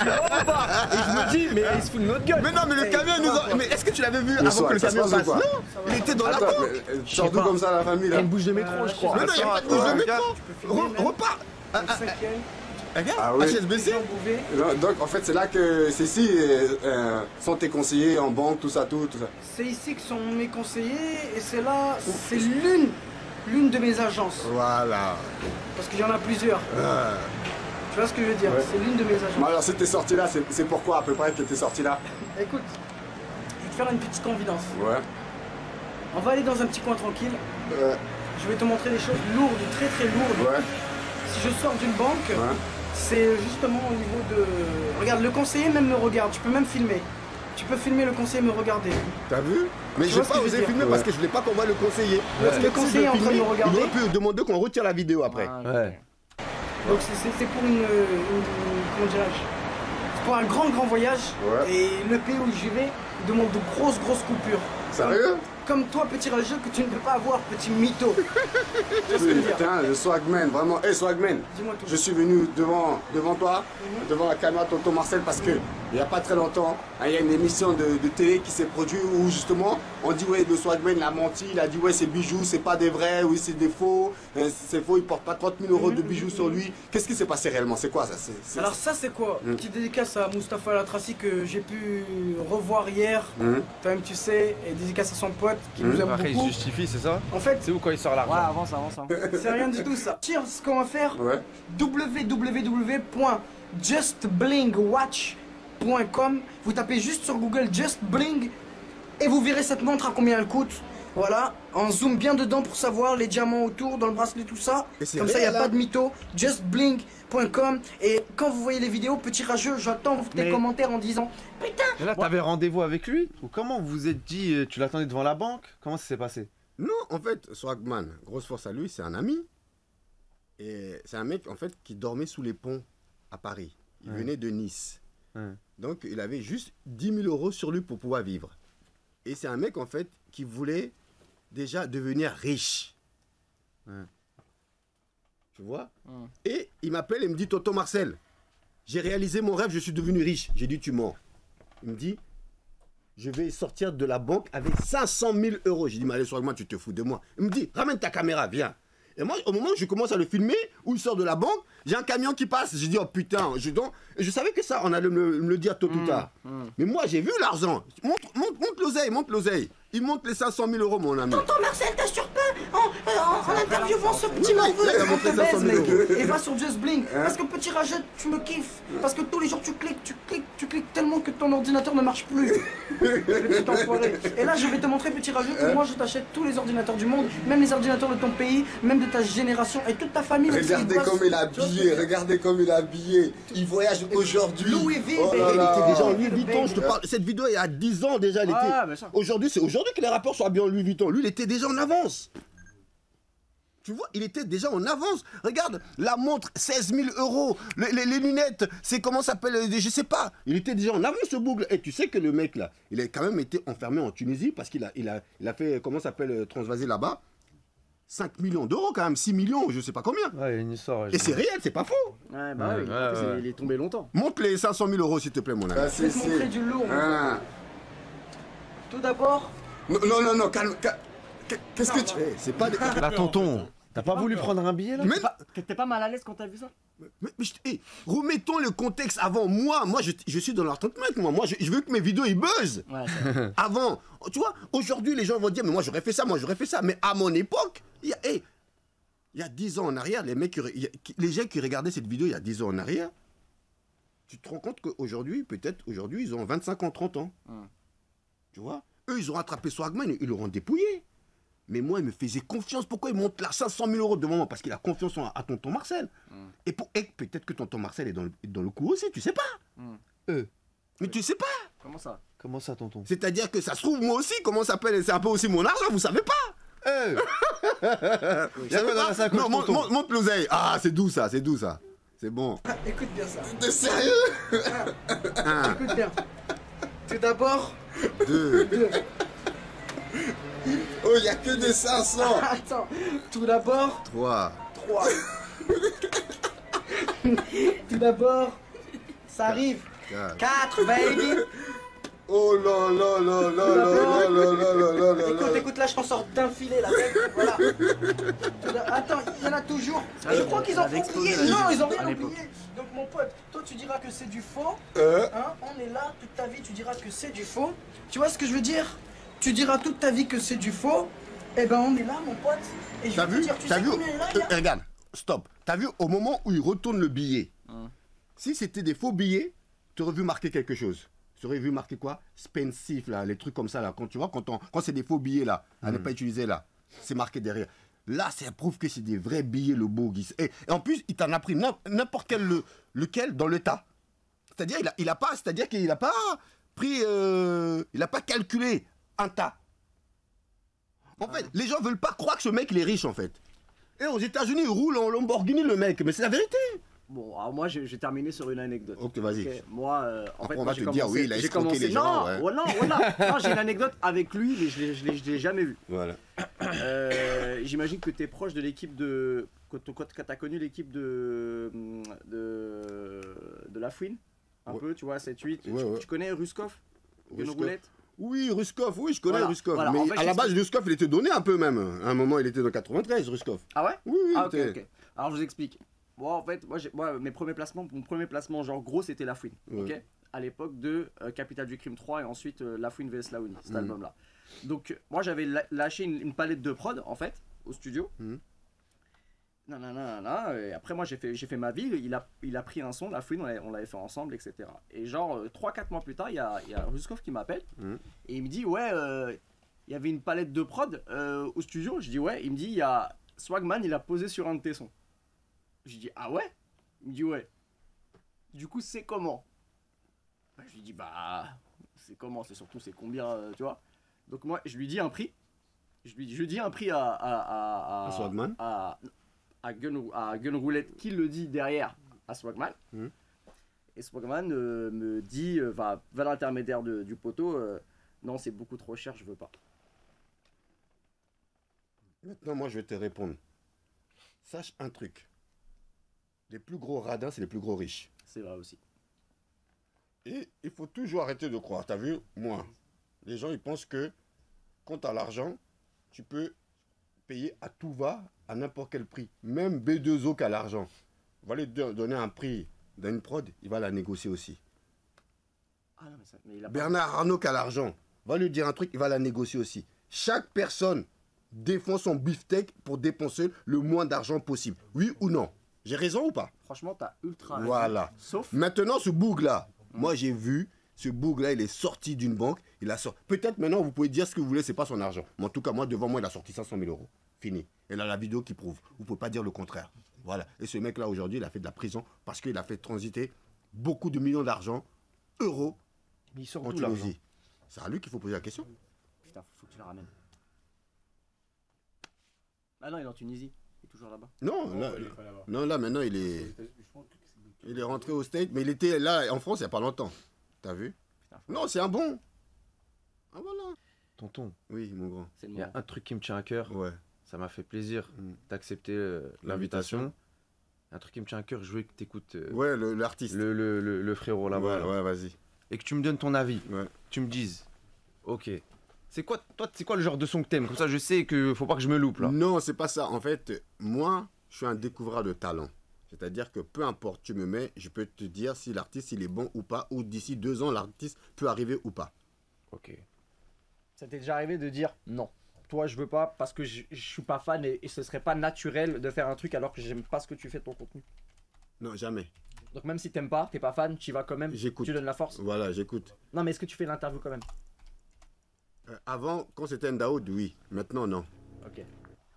Speaker 5: vois ou pas? Et je me dis, mais il se fout de notre gueule.
Speaker 3: Mais non, mais le camion nous empêche. Mais est-ce que tu l'avais vu avant
Speaker 2: soir,
Speaker 3: que le
Speaker 2: ça se
Speaker 3: camion
Speaker 2: passe
Speaker 3: passe?
Speaker 2: ou quoi
Speaker 3: Non, il était dans la
Speaker 2: Attends,
Speaker 3: banque.
Speaker 2: tu sors d'où comme ça, la famille,
Speaker 5: Il y a
Speaker 2: là?
Speaker 5: une bouche de métro, je crois.
Speaker 3: Mais non, il n'y a pas de bouche de métro. Repars. Regarde,
Speaker 2: Ah oui.
Speaker 3: HSBC.
Speaker 2: Non, donc, en fait, c'est là que c'est ici sont tes conseillers en banque, tout ça, tout ça.
Speaker 6: C'est ici que sont mes conseillers et c'est là, c'est l'une de mes agences.
Speaker 2: Voilà.
Speaker 6: Parce qu'il y en a plusieurs.
Speaker 2: Ah.
Speaker 6: Tu vois ce que je veux dire?
Speaker 2: Ouais.
Speaker 6: C'est l'une de mes
Speaker 2: Bon,
Speaker 6: agences.
Speaker 2: alors, si t'es sorti là, c'est pourquoi à peu près que t'es sorti là?
Speaker 6: Écoute, je vais te faire une petite confidence.
Speaker 2: Ouais.
Speaker 6: On va aller dans un petit coin tranquille.
Speaker 2: Ouais.
Speaker 6: Je vais te montrer des choses lourdes, très très lourdes.
Speaker 2: Ouais.
Speaker 6: Si je sors d'une banque,
Speaker 2: Ouais.
Speaker 6: c'est justement au niveau de... Regarde, le conseiller même me regarde. Tu peux même filmer. Tu peux filmer le conseiller me regarder.
Speaker 2: T'as vu?
Speaker 3: Mais
Speaker 6: Tu
Speaker 3: j'ai
Speaker 6: vois ce
Speaker 3: pas
Speaker 6: que je
Speaker 3: osé
Speaker 6: veux dire?
Speaker 3: filmer parce que je voulais pas qu'on voit le conseiller. Parce que
Speaker 6: Le
Speaker 3: si
Speaker 6: conseiller
Speaker 3: je
Speaker 6: est en train de
Speaker 3: filmais,
Speaker 6: me regarder.
Speaker 3: Il aurait pu demander qu'on retire la vidéo après.
Speaker 1: Ouais.
Speaker 6: Donc c'est pour comment dirais-je? C'est pour un grand voyage.
Speaker 2: Ouais.
Speaker 6: Et le pays où j'y vais demande de grosses coupures.
Speaker 2: Sérieux?
Speaker 6: Comme toi, petit rageux, que tu ne peux pas avoir, petit mytho. Tu vois ce que je veux dire?
Speaker 2: Putain, le Swagman, vraiment. Hey, Swagman,
Speaker 6: Dis-moi tout.
Speaker 2: je suis venu devant toi, devant la caméra Tonton Marcel, parce que il n'y a pas très longtemps, hein, il y a une émission de télé qui s'est produite où justement on dit ouais, le Swagman il a menti, il a dit ouais, ces bijoux c'est pas des vrais, oui c'est des faux, c'est faux, il porte pas 30 000 euros de bijoux sur lui. Qu'est-ce qui s'est passé réellement? C'est quoi ça?
Speaker 6: Alors ça c'est quoi? Petite dédicace à Mustapha Latraci que j'ai pu revoir hier. Toi-même tu sais, et dédicace à son pote qui nous aime
Speaker 1: Après, il
Speaker 6: beaucoup.
Speaker 1: justifie, c'est ça?
Speaker 6: En fait,
Speaker 1: C'est où quand il sort l'argent?
Speaker 5: Ouais, avance.
Speaker 6: c'est rien du tout ça. Cheers, ce qu'on va faire,
Speaker 2: Ouais.
Speaker 6: www.justblingwatch.com. Vous tapez juste sur Google Just Bling et vous verrez cette montre à combien elle coûte. Voilà, on zoome bien dedans pour savoir les diamants autour, dans le bracelet, tout ça.
Speaker 3: Et c'est
Speaker 6: Comme ça, il n'y a
Speaker 3: réel,
Speaker 6: pas
Speaker 3: hein.
Speaker 6: de mytho. Justbling.com. Et quand vous voyez les vidéos, petit rageux, j'attends tes
Speaker 5: Mais-
Speaker 6: commentaires en disant putain.
Speaker 1: Et là, t'avais rendez-vous avec lui? Ou comment vous vous êtes dit, tu l'attendais devant la banque? Comment ça s'est passé?
Speaker 2: Non, en fait, Swagman, grosse force à lui, c'est un ami. Et c'est un mec, en fait, qui dormait sous les ponts à Paris. Il
Speaker 1: Ouais.
Speaker 2: venait de Nice.
Speaker 1: Ouais.
Speaker 2: Donc, il avait juste 10 000 euros sur lui pour pouvoir vivre. Et c'est un mec, en fait, qui voulait déjà devenir riche.
Speaker 1: Ouais.
Speaker 2: Tu vois?
Speaker 5: Mm.
Speaker 2: Et il m'appelle et me dit, Tonton Marcel, j'ai réalisé mon rêve, je suis devenu riche. J'ai dit, tu mens. Il me dit, je vais sortir de la banque avec 500 000 euros. J'ai dit, mais allez, Swagman, tu te fous de moi. Il me dit, ramène ta caméra, viens. Et moi, au moment où je commence à le filmer, où il sort de la banque, j'ai un camion qui passe. J'ai dit, oh putain, et je savais que ça, on allait me le dire tôt ou tard. Mais moi, j'ai vu l'argent. Monte l'oseille. Il monte les 500 000 euros, mon ami.
Speaker 6: Tonton Marcel, t'assures pas en interviewant ce petit morveux.
Speaker 2: il a montré
Speaker 6: te
Speaker 2: 500
Speaker 6: baise,
Speaker 2: 000
Speaker 6: mec.
Speaker 2: euros.
Speaker 6: Et va sur Just Blink. Parce que petit rageux, tu me kiffes. Parce que tous les jours tu cliques tellement que ton ordinateur ne marche plus. Le petit enfoiré. Et là, je vais te montrer, petit rageux, que moi je t'achète tous les ordinateurs du monde, même les ordinateurs de ton pays, même de ta génération et toute ta famille.
Speaker 2: Regardez comme il est habillé, regardez comme il est habillé. Il voyage aujourd'hui.
Speaker 6: Louis V,
Speaker 2: Oh là
Speaker 6: baby.
Speaker 2: là.
Speaker 3: Il était déjà en Louis
Speaker 6: Le
Speaker 3: Vuitton,
Speaker 6: baby.
Speaker 3: je te parle. Cette vidéo, il y a 10 ans déjà, elle
Speaker 5: Ouais,
Speaker 3: était.
Speaker 5: bien sûr.
Speaker 3: Aujourd'hui, c'est aujourd'hui que les rappeurs sont habillés en Louis Vuitton. Lui, il était déjà en avance. Tu vois, il était déjà en avance. Regarde, la montre, 16 000 euros. Les lunettes, c'est comment ça s'appelle, je sais pas. Il était déjà en avance, ce bougle. Et tu sais que le mec, là, il a quand même été enfermé en Tunisie parce qu'il a fait, comment ça s'appelle, transvaser là-bas. 5 millions d'euros quand même, 6 millions, je sais pas combien.
Speaker 1: Ouais, il y a une histoire.
Speaker 3: Et c'est réel, c'est pas faux.
Speaker 5: Ouais, bah
Speaker 1: Ouais,
Speaker 5: oui.
Speaker 1: ouais,
Speaker 5: En plus,
Speaker 1: ouais.
Speaker 5: il est tombé longtemps.
Speaker 2: Montre les 500 000 euros, s'il te plaît, mon ami.
Speaker 6: Je vais te montrer du lourd.
Speaker 2: Ah.
Speaker 6: Tout d'abord,
Speaker 2: Non, calme. Qu'est-ce que tu...
Speaker 3: Eh, c'est pas des...
Speaker 1: Là, tonton, t'as pas voulu prendre un billet là?
Speaker 2: Mais,
Speaker 5: T'étais pas mal à l'aise quand t'as vu ça?
Speaker 3: remettons le contexte avant. Moi je suis dans leur traitement, moi je veux que mes vidéos ils buzzent.
Speaker 5: Ouais, c'est-
Speaker 3: Avant, tu vois, aujourd'hui les gens vont dire mais moi j'aurais fait ça, mais à mon époque, il y a 10 ans en arrière, les gens qui regardaient cette vidéo il y a 10 ans en arrière, tu te rends compte qu'aujourd'hui, ils ont 25 ans, 30 ans. Tu vois, eux ils ont rattrapé Swagman, ils l'auront dépouillé. Mais moi, il me faisait confiance. Pourquoi il monte là 500 000 euros devant moi? Parce qu'il a confiance à tonton Marcel. Et peut-être que tonton Marcel est dans le coup aussi, tu sais pas. Mais tu sais pas.
Speaker 5: Comment ça?
Speaker 1: Comment ça, tonton?
Speaker 3: C'est-à-dire que ça se trouve, moi aussi, comment ça s'appelle? C'est un peu aussi mon argent, vous savez pas.
Speaker 1: Il y a quoi dans la sacoche,
Speaker 3: Non,
Speaker 1: tonton?
Speaker 3: monte l'oseille. Ah, c'est doux ça, c'est doux ça. C'est bon.
Speaker 6: Écoute bien ça.
Speaker 3: T'es sérieux?
Speaker 6: Écoute bien. Tout d'abord.
Speaker 3: 2. Oh, il y a que des 500.
Speaker 6: Attends. Tout d'abord.
Speaker 3: 3.
Speaker 6: 3. Tout d'abord. Ça arrive. 4, baby.
Speaker 3: Oh là là là là là là là là là là là.
Speaker 6: Écoute, là, je t'en sors d'un filet, là. Voilà. Attends, il y en a toujours. Je crois qu'ils ont oublié. Non, ils ont rien oublié. Donc, mon pote, toi, tu diras que c'est du faux. Hein, on est là toute ta vie, tu diras que c'est du faux. Tu vois ce que je veux dire? Tu diras toute ta vie que c'est du faux. Eh ben, on est là, mon pote. Et je
Speaker 3: T'as
Speaker 6: vais te
Speaker 3: vu?
Speaker 6: dire, tu
Speaker 3: T'as
Speaker 6: sais
Speaker 3: vu?
Speaker 6: combien il y a là?
Speaker 3: Regarde, stop. T'as vu au moment où il retourne le billet? Si c'était des faux billets, tu aurais vu marquer quelque chose. Tu aurais vu marquer quoi? Spensif, là, les trucs comme ça, là. Quand tu vois, quand c'est des faux billets, là, à ne pas utiliser, là, c'est marqué derrière. Là, ça prouve que c'est des vrais billets, le beau Guy. Et en plus, il t'en a pris n'importe quel, lequel dans le tas. C'est-à-dire, il a pas, c'est-à-dire qu'il n'a pas pris, il n'a pas calculé un tas. En fait, les gens veulent pas croire que ce mec, il est riche, en fait. Et aux États-Unis, il roule en Lamborghini, le mec. Mais c'est la vérité.
Speaker 5: Bon, alors moi, j'ai terminé sur une anecdote.
Speaker 3: Ok, vas-y.
Speaker 5: Ok, moi, en
Speaker 3: Après,
Speaker 5: fait,
Speaker 3: on
Speaker 5: moi,
Speaker 3: va
Speaker 5: j'ai
Speaker 3: te dire, oui, il a
Speaker 5: j'ai
Speaker 3: escroqué
Speaker 5: commencé...
Speaker 3: les gens.
Speaker 5: Non,
Speaker 3: ouais.
Speaker 5: voilà. Non, j'ai une anecdote avec lui, mais je l'ai jamais vu.
Speaker 3: Voilà.
Speaker 5: J'imagine que tu es proche de l'équipe de... Quand tu as connu l'équipe de La Fouine, un
Speaker 3: Ouais.
Speaker 5: peu, tu vois, 7-8.
Speaker 3: Ouais.
Speaker 5: Tu connais Ruskov? Gun
Speaker 3: Ruskov.
Speaker 5: Roulette?
Speaker 3: Oui, Ruskov, oui, je connais
Speaker 5: Voilà,
Speaker 3: Ruskov.
Speaker 5: voilà,
Speaker 3: Mais
Speaker 5: en fait,
Speaker 3: à la base, Ruskov, il était donné un peu même. À un moment, il était dans 93, Ruskov.
Speaker 5: Ah ouais?
Speaker 3: Oui, oui,
Speaker 5: Ah,
Speaker 3: il
Speaker 5: ok,
Speaker 3: était-
Speaker 5: ok. Alors, je vous explique. Moi, en fait, mon premier placement, genre gros, c'était La Fouine.
Speaker 3: Ouais.
Speaker 5: Ok, à l'époque de Capital du Crime 3 et ensuite La Fouine vs Laouni, cet album-là. Donc, moi, j'avais lâché une palette de prod, en fait, au studio. Et après, moi, j'ai fait ma vie. Il a pris un son, La Fouine, on l'avait fait ensemble, etc. Et genre, 3-4 mois plus tard, il y a Ruskov qui m'appelle. Et il me dit, ouais, il y avait une palette de prod au studio. Je dis, ouais. Il me dit, il y a Swagman, il a posé sur un de tes sons. Je dis, ah ouais? Il me dit, ouais. Du coup, c'est comment? Je lui dis, bah, c'est comment? C'est surtout, c'est combien, tu vois? Donc, moi, je lui dis un prix. Je dis un prix à
Speaker 3: Swagman
Speaker 5: à Gun Roulette qui le dit derrière à Swagman. Et Swagman me dit, va l'intermédiaire du poteau, non, c'est beaucoup trop cher, je veux pas.
Speaker 3: Maintenant, moi, je vais te répondre. Sache un truc. Les plus gros radins, c'est les plus gros riches.
Speaker 5: C'est vrai aussi.
Speaker 3: Et il faut toujours arrêter de croire. T'as vu, moi, les gens, ils pensent que quand tu as l'argent, tu peux payer à tout va, à n'importe quel prix. Même B2O qui a l'argent. On va lui donner un prix dans une prod, il va la négocier aussi.
Speaker 5: Ah non, mais il a pas...
Speaker 3: Bernard Arnault qui a l'argent, va lui dire un truc, il va la négocier aussi. Chaque personne défend son beefsteak pour dépenser le moins d'argent possible. Oui ou non? J'ai raison ou pas?
Speaker 5: Franchement, t'as ultra raison.
Speaker 3: Voilà.
Speaker 5: Sauf...
Speaker 3: Maintenant, ce boug-là, moi j'ai vu, ce boug-là, il est sorti d'une banque. Il a sorti. Peut-être maintenant, vous pouvez dire ce que vous voulez, c'est pas son argent. Mais en tout cas, moi, devant moi, il a sorti 500 000 euros. Fini. Et là, la vidéo qui prouve. Vous pouvez pas dire le contraire. Voilà. Et ce mec-là, aujourd'hui, il a fait de la prison parce qu'il a fait transiter beaucoup de millions d'argent, euros,
Speaker 1: Mais il sort
Speaker 3: en
Speaker 1: d'où l'argent?
Speaker 3: Tunisie. C'est à lui qu'il faut poser la question.
Speaker 5: Putain, faut que tu la ramènes. Ah non, il est en Tunisie. Il est toujours là-bas.
Speaker 3: Non, là, maintenant, il est rentré au State, mais il était là, en France, il n'y a pas longtemps. T'as vu?
Speaker 5: Putain,
Speaker 3: Non, c'est un bon. Ah, voilà.
Speaker 1: Tonton,
Speaker 3: Oui, mon grand.
Speaker 5: c'est le
Speaker 1: il y a
Speaker 5: moment.
Speaker 1: un truc qui me tient à cœur.
Speaker 3: Ouais.
Speaker 1: Ça m'a fait plaisir d'accepter
Speaker 3: L'invitation.
Speaker 1: l'invitation. Un truc qui me tient à cœur, je veux que tu écoutes
Speaker 3: Ouais, l'artiste.
Speaker 1: le frérot là-bas.
Speaker 3: Ouais,
Speaker 1: là.
Speaker 3: ouais, vas-y.
Speaker 1: Et que tu me donnes ton avis.
Speaker 3: Ouais.
Speaker 1: Tu me dises, ok, c'est quoi le genre de son que t'aimes? Comme ça, je sais que faut pas que je me loupe là.
Speaker 3: Non, c'est pas ça. En fait, moi, je suis un découvreur de talent. C'est-à-dire que peu importe, tu me mets, je peux te dire si l'artiste il est bon ou pas, ou d'ici 2 ans, l'artiste peut arriver ou pas.
Speaker 1: Ok.
Speaker 5: Ça t'est déjà arrivé de dire non. Toi, je veux pas parce que je suis pas fan et ce serait pas naturel de faire un truc alors que j'aime pas ce que tu fais de ton contenu.
Speaker 3: Non, jamais.
Speaker 5: Donc même si t'aimes pas, t'es pas fan, tu y vas quand même,
Speaker 3: J'écoute.
Speaker 5: tu donnes la force.
Speaker 3: Voilà, j'écoute.
Speaker 5: Non mais est-ce que tu fais l'interview quand même?
Speaker 3: Avant, quand c'était Ndaoud, oui. Maintenant, non.
Speaker 5: Ok.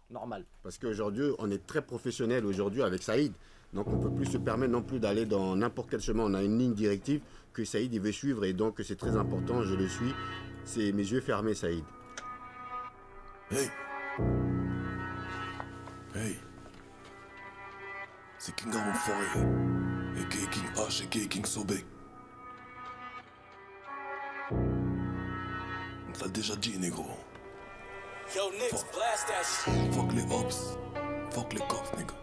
Speaker 5: Normal.
Speaker 3: Parce qu'aujourd'hui, on est très professionnel aujourd'hui avec Saïd. Donc on ne peut plus se permettre non plus d'aller dans n'importe quel chemin. On a une ligne directive que Saïd il veut suivre et donc c'est très important, je le suis. C'est mes yeux fermés, Saïd.
Speaker 7: Hey. Hey. C'est King Aaron Forêt. A.K.A. King H, A.K.A. King Sobek. On te l'a déjà dit, négro.
Speaker 8: Yo, Nix, blast that shit.
Speaker 7: Fuck les ops. Fuck les cops, nigga.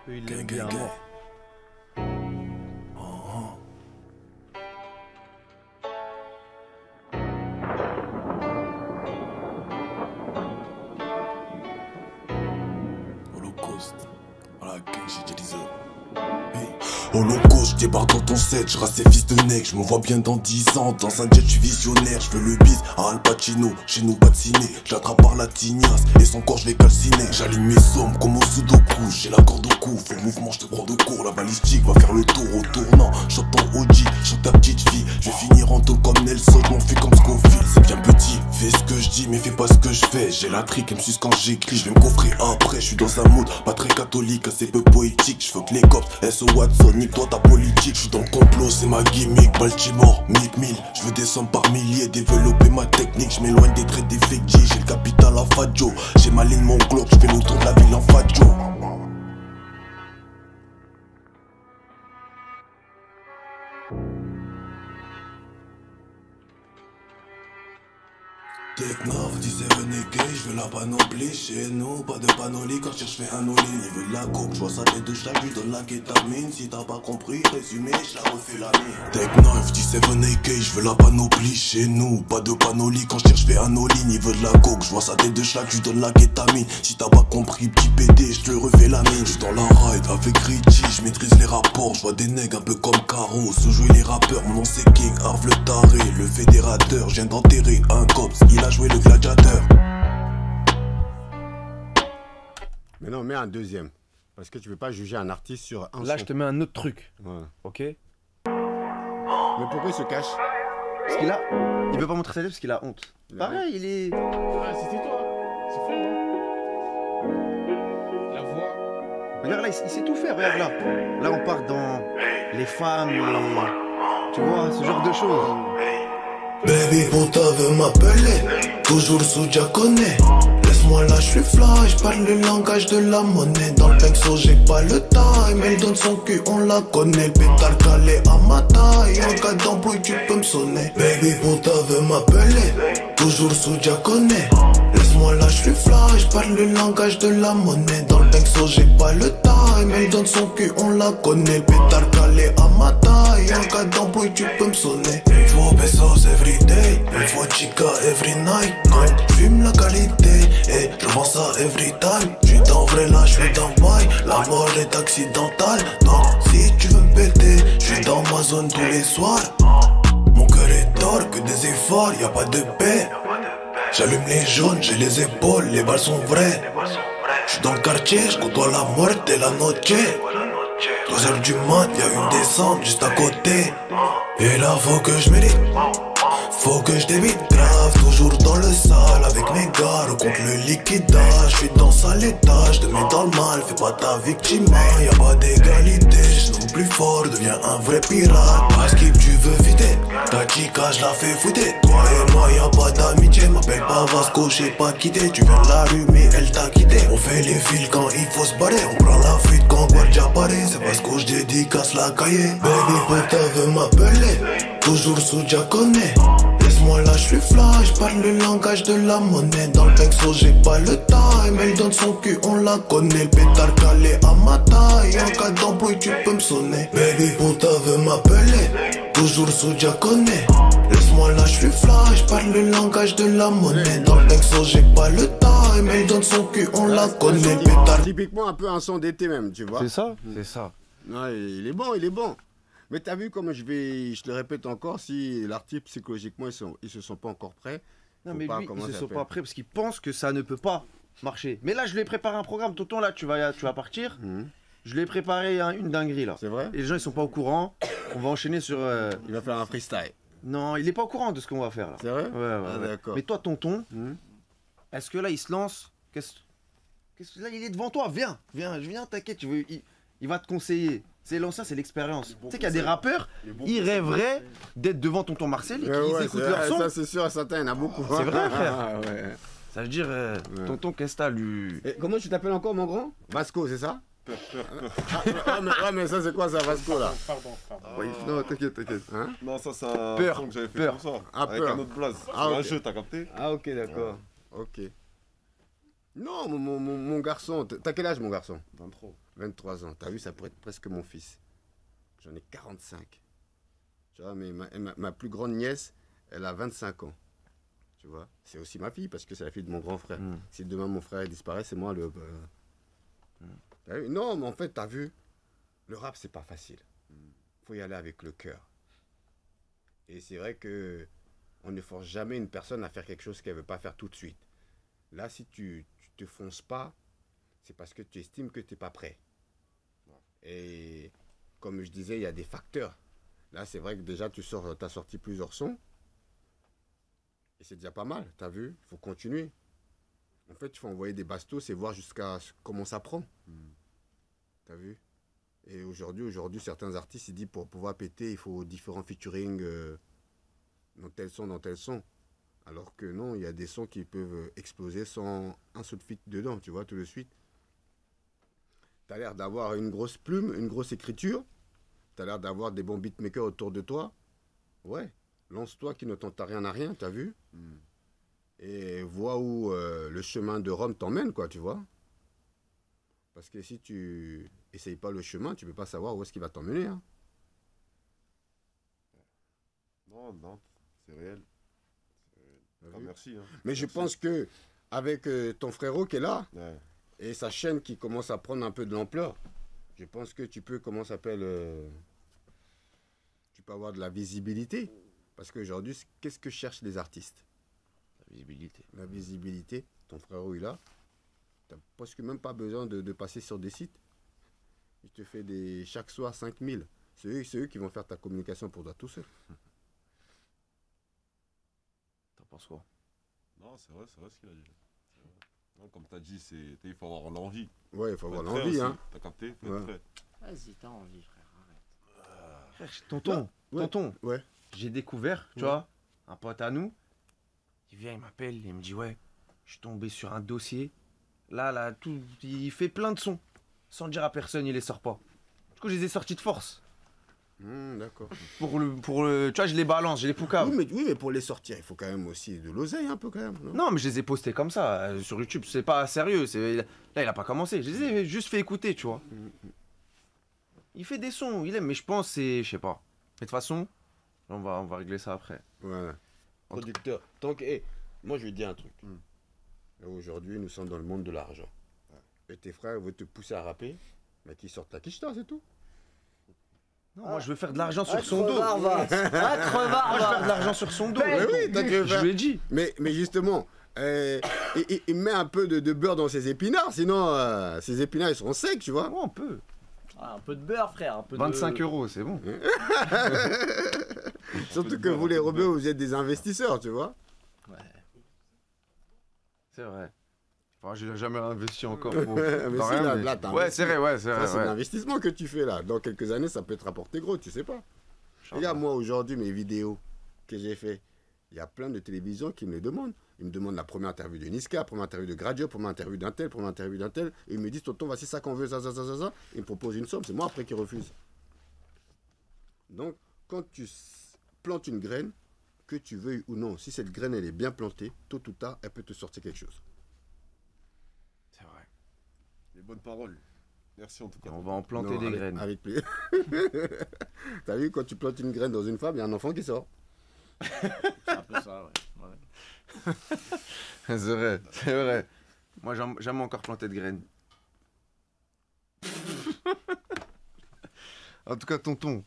Speaker 1: Eux, ils
Speaker 7: Gang,
Speaker 1: l'aiment
Speaker 7: gang,
Speaker 1: bien
Speaker 7: gang.
Speaker 1: mort.
Speaker 7: Holocaust. Voilà, King, j'ai dit ça. Hey. Holocaust, je débarque dans ton set, je rase ces fils de nec, je me vois bien dans 10 ans, dans un jet je suis visionnaire, je veux le bis à Al Pacino, chez nous pas de ciné, je l'attrape par la tignasse, et son corps je vais calciner, j'aligne mes sommes comme au sudoku, j'ai la corde au cou, fais le mouvement, je te prends de court, la balistique va faire le tour au tournant, chante ton OG, chante ta petite fille, je vais finir en tôle comme Nelson, m'en fais comme Scofield, c'est bien petit, fais ce que je dis mais fais pas ce que je fais, j'ai la trique, elle me suce quand j'écris, je vais me coffrer après, je suis dans un mood pas très catholique, assez peu poétique, je veux que les cops, S.O. Watson, nique-toi ta politique, je suis dans le complot, c'est ma gimmick, Baltimore, mille, je veux des sommes par milliers, développer ma technique, je m'éloigne des traits d'effectifs, j'ai le capital à Fadjo, j'ai ma ligne, mon Glock, je fais le tour de la ville en Fadjo. Technov, 17 AK, je veux la panoplie chez nous, pas de panoli quand je fais un olé, il veut de la coke, je vois sa tête de chat, je lui donne la kétamine, si t'as pas compris, résumé, je la refais la mine. Technov, 17 AK, je veux la panoplie chez nous, pas de panoli quand je fais un olé, il veut de la coke, je vois sa tête de chat, je lui donne la kétamine, si t'as pas compris, petit pédé, je te refais la mine. Je suis dans la ride avec Richie, je maîtrise les rapports, je vois des nègres un peu comme Caro, se jouer les rappeurs, mon nom c'est King, Harv le taré, le fédérateur, je viens d'enterrer un cops, il a joué le gladiateur.
Speaker 3: Mais non, mets un deuxième. Parce que tu ne peux pas juger un artiste sur un
Speaker 1: Là,
Speaker 3: son.
Speaker 1: je te mets un autre truc.
Speaker 3: Voilà.
Speaker 1: Ok?
Speaker 3: Mais pourquoi il se cache?
Speaker 1: Parce qu'il a. Il veut pas montrer sa tête parce qu'il a honte.
Speaker 3: Il a
Speaker 1: Pareil, il est.
Speaker 9: Ah, c'était toi. C'est fait, hein. La voix.
Speaker 1: Regarde là, il sait tout faire, regarde là. Là, on part dans les femmes, tu vois, ce genre de choses.
Speaker 7: Baby Bota veut m'appeler, toujours sous connaît. Laisse-moi là, je suis fly, je parle le langage de la monnaie. Dans le texto, j'ai pas le time, elle donne son cul, on la connaît. Le pétard calé à ma taille, en cas d'embrouille, tu peux me sonner. Baby Bota veut m'appeler, toujours sous connaît. Laisse-moi là, je suis fly, je parle le langage de la monnaie. Dans le texto, j'ai pas le time, elle donne son cul, on la connaît. Le pétard calé à ma taille, en cas d'embrouille, tu peux me sonner. Une fois pesos everyday, une fois chica every night. Non, j'fume la qualité et je vends ça every time. J'suis dans vrai là, j'suis dans bail, la mort est accidentale. Donc si tu veux me péter, j'suis dans ma zone tous les soirs. Mon cœur est d'or, que des efforts, y a pas de paix. J'allume les jaunes, j'ai les épaules, les balles sont vraies. J'suis dans le quartier, j'côtoie la mort et la noche. 3h du mat, y'a une descente juste à côté. Et là faut que je mérite, faut que je débite grave. Toujours dans le sale avec mes gars, contre le liquidage. J'suis dans sale étage, te mets dans le mal, fais pas ta victime. Y'a pas d'égalité, j'suis plus fort, deviens un vrai pirate. Parce que tu veux vider, ta chica j'la fais fouetter. Toi et moi y'a pas d'amitié, m'appelle pas Vasco, j'sais pas quitter. Tu viens de la rue mais elle t'a quitté. On fait les fils quand il faut se barrer, on prend la fuite quand Guardia apparaît. C'est parce que je dédicace la cahier. Baby Bota veut m'appeler, toujours sous connaît. Laisse-moi là, je suis fly, je parle le langage de la monnaie. Dans le texto, j'ai pas le time, elle donne son cul, on la connaît. Le pétard calé à ma taille, en cas d'embrouille, tu peux me sonner. Baby Bota veut m'appeler, toujours sous connaît. Laisse-moi là, je suis fly, je parle le langage de la monnaie. Dans le texto, j'ai pas le time, elle donne son cul, on la connaît. Le pétard.
Speaker 3: Typiquement un peu un son d'été même, tu vois.
Speaker 1: C'est ça? C'est ça.
Speaker 3: Non, il est bon, il est bon. Mais t'as vu comme je te le répète encore, si l'artiste psychologiquement ils se sont pas encore prêts.
Speaker 1: Non,
Speaker 3: faut
Speaker 1: mais
Speaker 3: pas
Speaker 1: lui,
Speaker 3: comment
Speaker 1: ils se
Speaker 3: ça
Speaker 1: sont
Speaker 3: s'appelle.
Speaker 1: pas prêts parce qu'ils pensent que ça ne peut pas marcher. Mais là, je lui ai préparé un programme. Tonton, là, tu vas partir. Je lui ai préparé une dinguerie, là.
Speaker 3: C'est vrai?
Speaker 1: Et les gens, ils sont pas au courant. On va enchaîner sur...
Speaker 3: Il va faire un freestyle.
Speaker 1: Non, il est pas au courant de ce qu'on va faire, là.
Speaker 3: C'est vrai?
Speaker 1: Ouais, ouais,
Speaker 3: Ah,
Speaker 1: ouais.
Speaker 3: d'accord.
Speaker 1: Mais toi, tonton, est-ce que là, il se lance Là, il est devant toi, viens, t'inquiète, il va te conseiller. C'est l'ancien, c'est l'expérience. Tu sais qu'il y a des rappeurs, ils rêveraient d'être devant tonton Marcel et qu'ils écoutent leur son.
Speaker 2: Ça, c'est sûr, certain, il y en a beaucoup.
Speaker 1: C'est vrai, frère.
Speaker 2: Ah, ouais.
Speaker 1: Ça veut dire, tonton, qu'est-ce que t'as, lui?
Speaker 2: Et comment tu t'appelles encore, mon grand? Vasco, c'est ça?
Speaker 9: Peur.
Speaker 2: Ouais, mais ça, c'est quoi, ça, Vasco, là?
Speaker 9: Pardon.
Speaker 3: Non, t'inquiète.
Speaker 2: Hein?
Speaker 10: Non, ça, c'est un
Speaker 1: Peur,
Speaker 10: son que j'avais fait
Speaker 1: peur.
Speaker 10: comme ça.
Speaker 2: Ah,
Speaker 10: avec
Speaker 2: peur.
Speaker 10: un autre blaze.
Speaker 2: Ah,
Speaker 10: C'est un
Speaker 2: ok.
Speaker 10: jeu, t'as capté?
Speaker 2: Ah, ok, d'accord. Ok. Non, mon garçon, t'as quel âge, mon garçon?
Speaker 10: 23.
Speaker 2: 23 ans. T'as vu, ça pourrait être presque mon fils. J'en ai 45. Tu vois, mais ma plus grande nièce, elle a 25 ans. Tu vois, c'est aussi ma fille parce que c'est la fille de mon grand frère. Si demain mon frère disparaît, c'est moi le. T'as vu? Non, mais en fait, t'as vu, le rap, c'est pas facile. Faut y aller avec le cœur. Et c'est vrai que on ne force jamais une personne à faire quelque chose qu'elle veut pas faire tout de suite. Là, si tu te fonces pas, c'est parce que tu estimes que tu n'es pas prêt. Et comme je disais, il y a des facteurs. Là, c'est vrai que déjà, tu as sorti plusieurs sons. Et c'est déjà pas mal, tu as vu? Il faut continuer. En fait, il faut envoyer des bastos et voir jusqu'à comment ça prend. Tu as vu? Et aujourd'hui, certains artistes, ils disent pour pouvoir péter, il faut différents featuring dans tel son. Alors que non, il y a des sons qui peuvent exploser sans un seul feat dedans, tu vois, tout de suite. Tu as l'air d'avoir une grosse plume, une grosse écriture. Tu as l'air d'avoir des bons beatmakers autour de toi. Ouais, lance-toi qui ne tente rien à rien, tu as vu? Et vois où le chemin de Rome t'emmène, quoi, tu vois. Parce que si tu essayes pas le chemin, tu peux pas savoir où est-ce qu'il va t'emmener. Hein.
Speaker 10: Non, c'est réel. Ah, merci. Hein.
Speaker 2: Mais je pense que avec ton frérot qui est là,
Speaker 10: Ouais.
Speaker 2: et sa chaîne qui commence à prendre un peu de l'ampleur, je pense que tu peux, comment ça s'appelle, tu peux avoir de la visibilité. Parce qu'aujourd'hui, qu'est-ce que cherchent les artistes?
Speaker 1: La visibilité.
Speaker 2: La visibilité. Ton frérot, il a. Tu n'as presque même pas besoin de passer sur des sites. Il te fait chaque soir 5000. C'est eux qui vont faire ta communication pour toi tout seul.
Speaker 1: T'en penses quoi?
Speaker 10: Non, c'est vrai ce qu'il a dit. Non, comme tu as dit, il faut avoir l'envie.
Speaker 2: Ouais, il faut avoir
Speaker 10: Faut être prêt
Speaker 2: l'envie.
Speaker 10: aussi.
Speaker 2: Hein.
Speaker 10: T'as capté? Faut
Speaker 2: Ouais.
Speaker 10: être prêt.
Speaker 5: Vas-y, t'as envie, frère, arrête.
Speaker 1: Tonton,
Speaker 2: Ouais.
Speaker 1: j'ai découvert, tu vois, un pote à nous, il vient, il m'appelle, il me dit, ouais, je suis tombé sur un dossier, là, tout, il fait plein de sons, sans dire à personne, il les sort pas. Du coup, je les ai sortis de force.
Speaker 2: D'accord.
Speaker 1: Pour le, tu vois, je les balance, je les poucave.
Speaker 2: Oui, mais pour les sortir, il faut quand même aussi de l'oseille un peu quand même. Non,
Speaker 1: Non, mais je les ai postés comme ça, sur YouTube, c'est pas sérieux, là, il a pas commencé, je les ai juste fait écouter, tu vois. Il fait des sons, il aime, mais je pense c'est, je sais pas. Mais de toute façon, on va régler ça après.
Speaker 2: Voilà. Producteur. Tant que, moi je vais te dire un truc. Là, aujourd'hui, nous sommes dans le monde de l'argent. Et tes frères veulent te pousser à rapper, mais qu'ils sortent la quicheta, c'est tout.
Speaker 1: Non, moi je veux faire de l'argent sur son dos.
Speaker 5: Moi,
Speaker 1: je veux faire de l'argent sur son dos.
Speaker 2: Mais oui, toi, tu veux
Speaker 1: Je
Speaker 2: faire-
Speaker 1: lui ai dit.
Speaker 2: Mais justement, il met un peu de beurre dans ses épinards, sinon ses épinards ils seront secs, tu vois.
Speaker 1: Ouais, on peut.
Speaker 5: Ah, un peu de beurre, frère. Un peu
Speaker 1: 25
Speaker 5: de...
Speaker 1: €, c'est bon.
Speaker 2: Surtout que vous les rebeux, vous êtes des investisseurs, tu vois.
Speaker 5: Ouais.
Speaker 1: C'est vrai. Enfin, j'ai jamais investi encore.
Speaker 2: Mais
Speaker 1: Dans
Speaker 2: si,
Speaker 1: rien,
Speaker 2: là, t'as
Speaker 1: ouais,
Speaker 2: investi.
Speaker 1: c'est vrai, ouais, c'est
Speaker 2: Ça,
Speaker 1: vrai.
Speaker 2: c'est
Speaker 1: ouais.
Speaker 2: l'investissement que tu fais là. Dans quelques années, ça peut te rapporter gros, tu sais pas. Regarde, moi aujourd'hui, mes vidéos que j'ai fait, il y a plein de télévisions qui me les demandent. Ils me demandent la première interview de Niska, la première interview de Gradio, la première interview d'un tel, la première interview d'un tel. Et ils me disent, tonton, voici ça qu'on veut, ça. Ils me proposent une somme. C'est moi après qui refuse. Donc, quand tu plantes une graine, que tu veuilles ou non, si cette graine elle est bien plantée, tôt ou tard, elle peut te sortir quelque chose.
Speaker 1: C'est vrai.
Speaker 10: Les bonnes paroles. Merci en tout
Speaker 1: Et
Speaker 10: cas.
Speaker 1: on va en planter
Speaker 2: Non,
Speaker 1: des
Speaker 2: avec-
Speaker 1: graines.
Speaker 2: Avec plaisir. T'as vu, quand tu plantes une graine dans une femme, il y a un enfant qui sort.
Speaker 5: C'est un peu ça, ouais.
Speaker 1: C'est vrai, c'est vrai. Moi, j'aime encore planter de graines. En tout cas, tonton,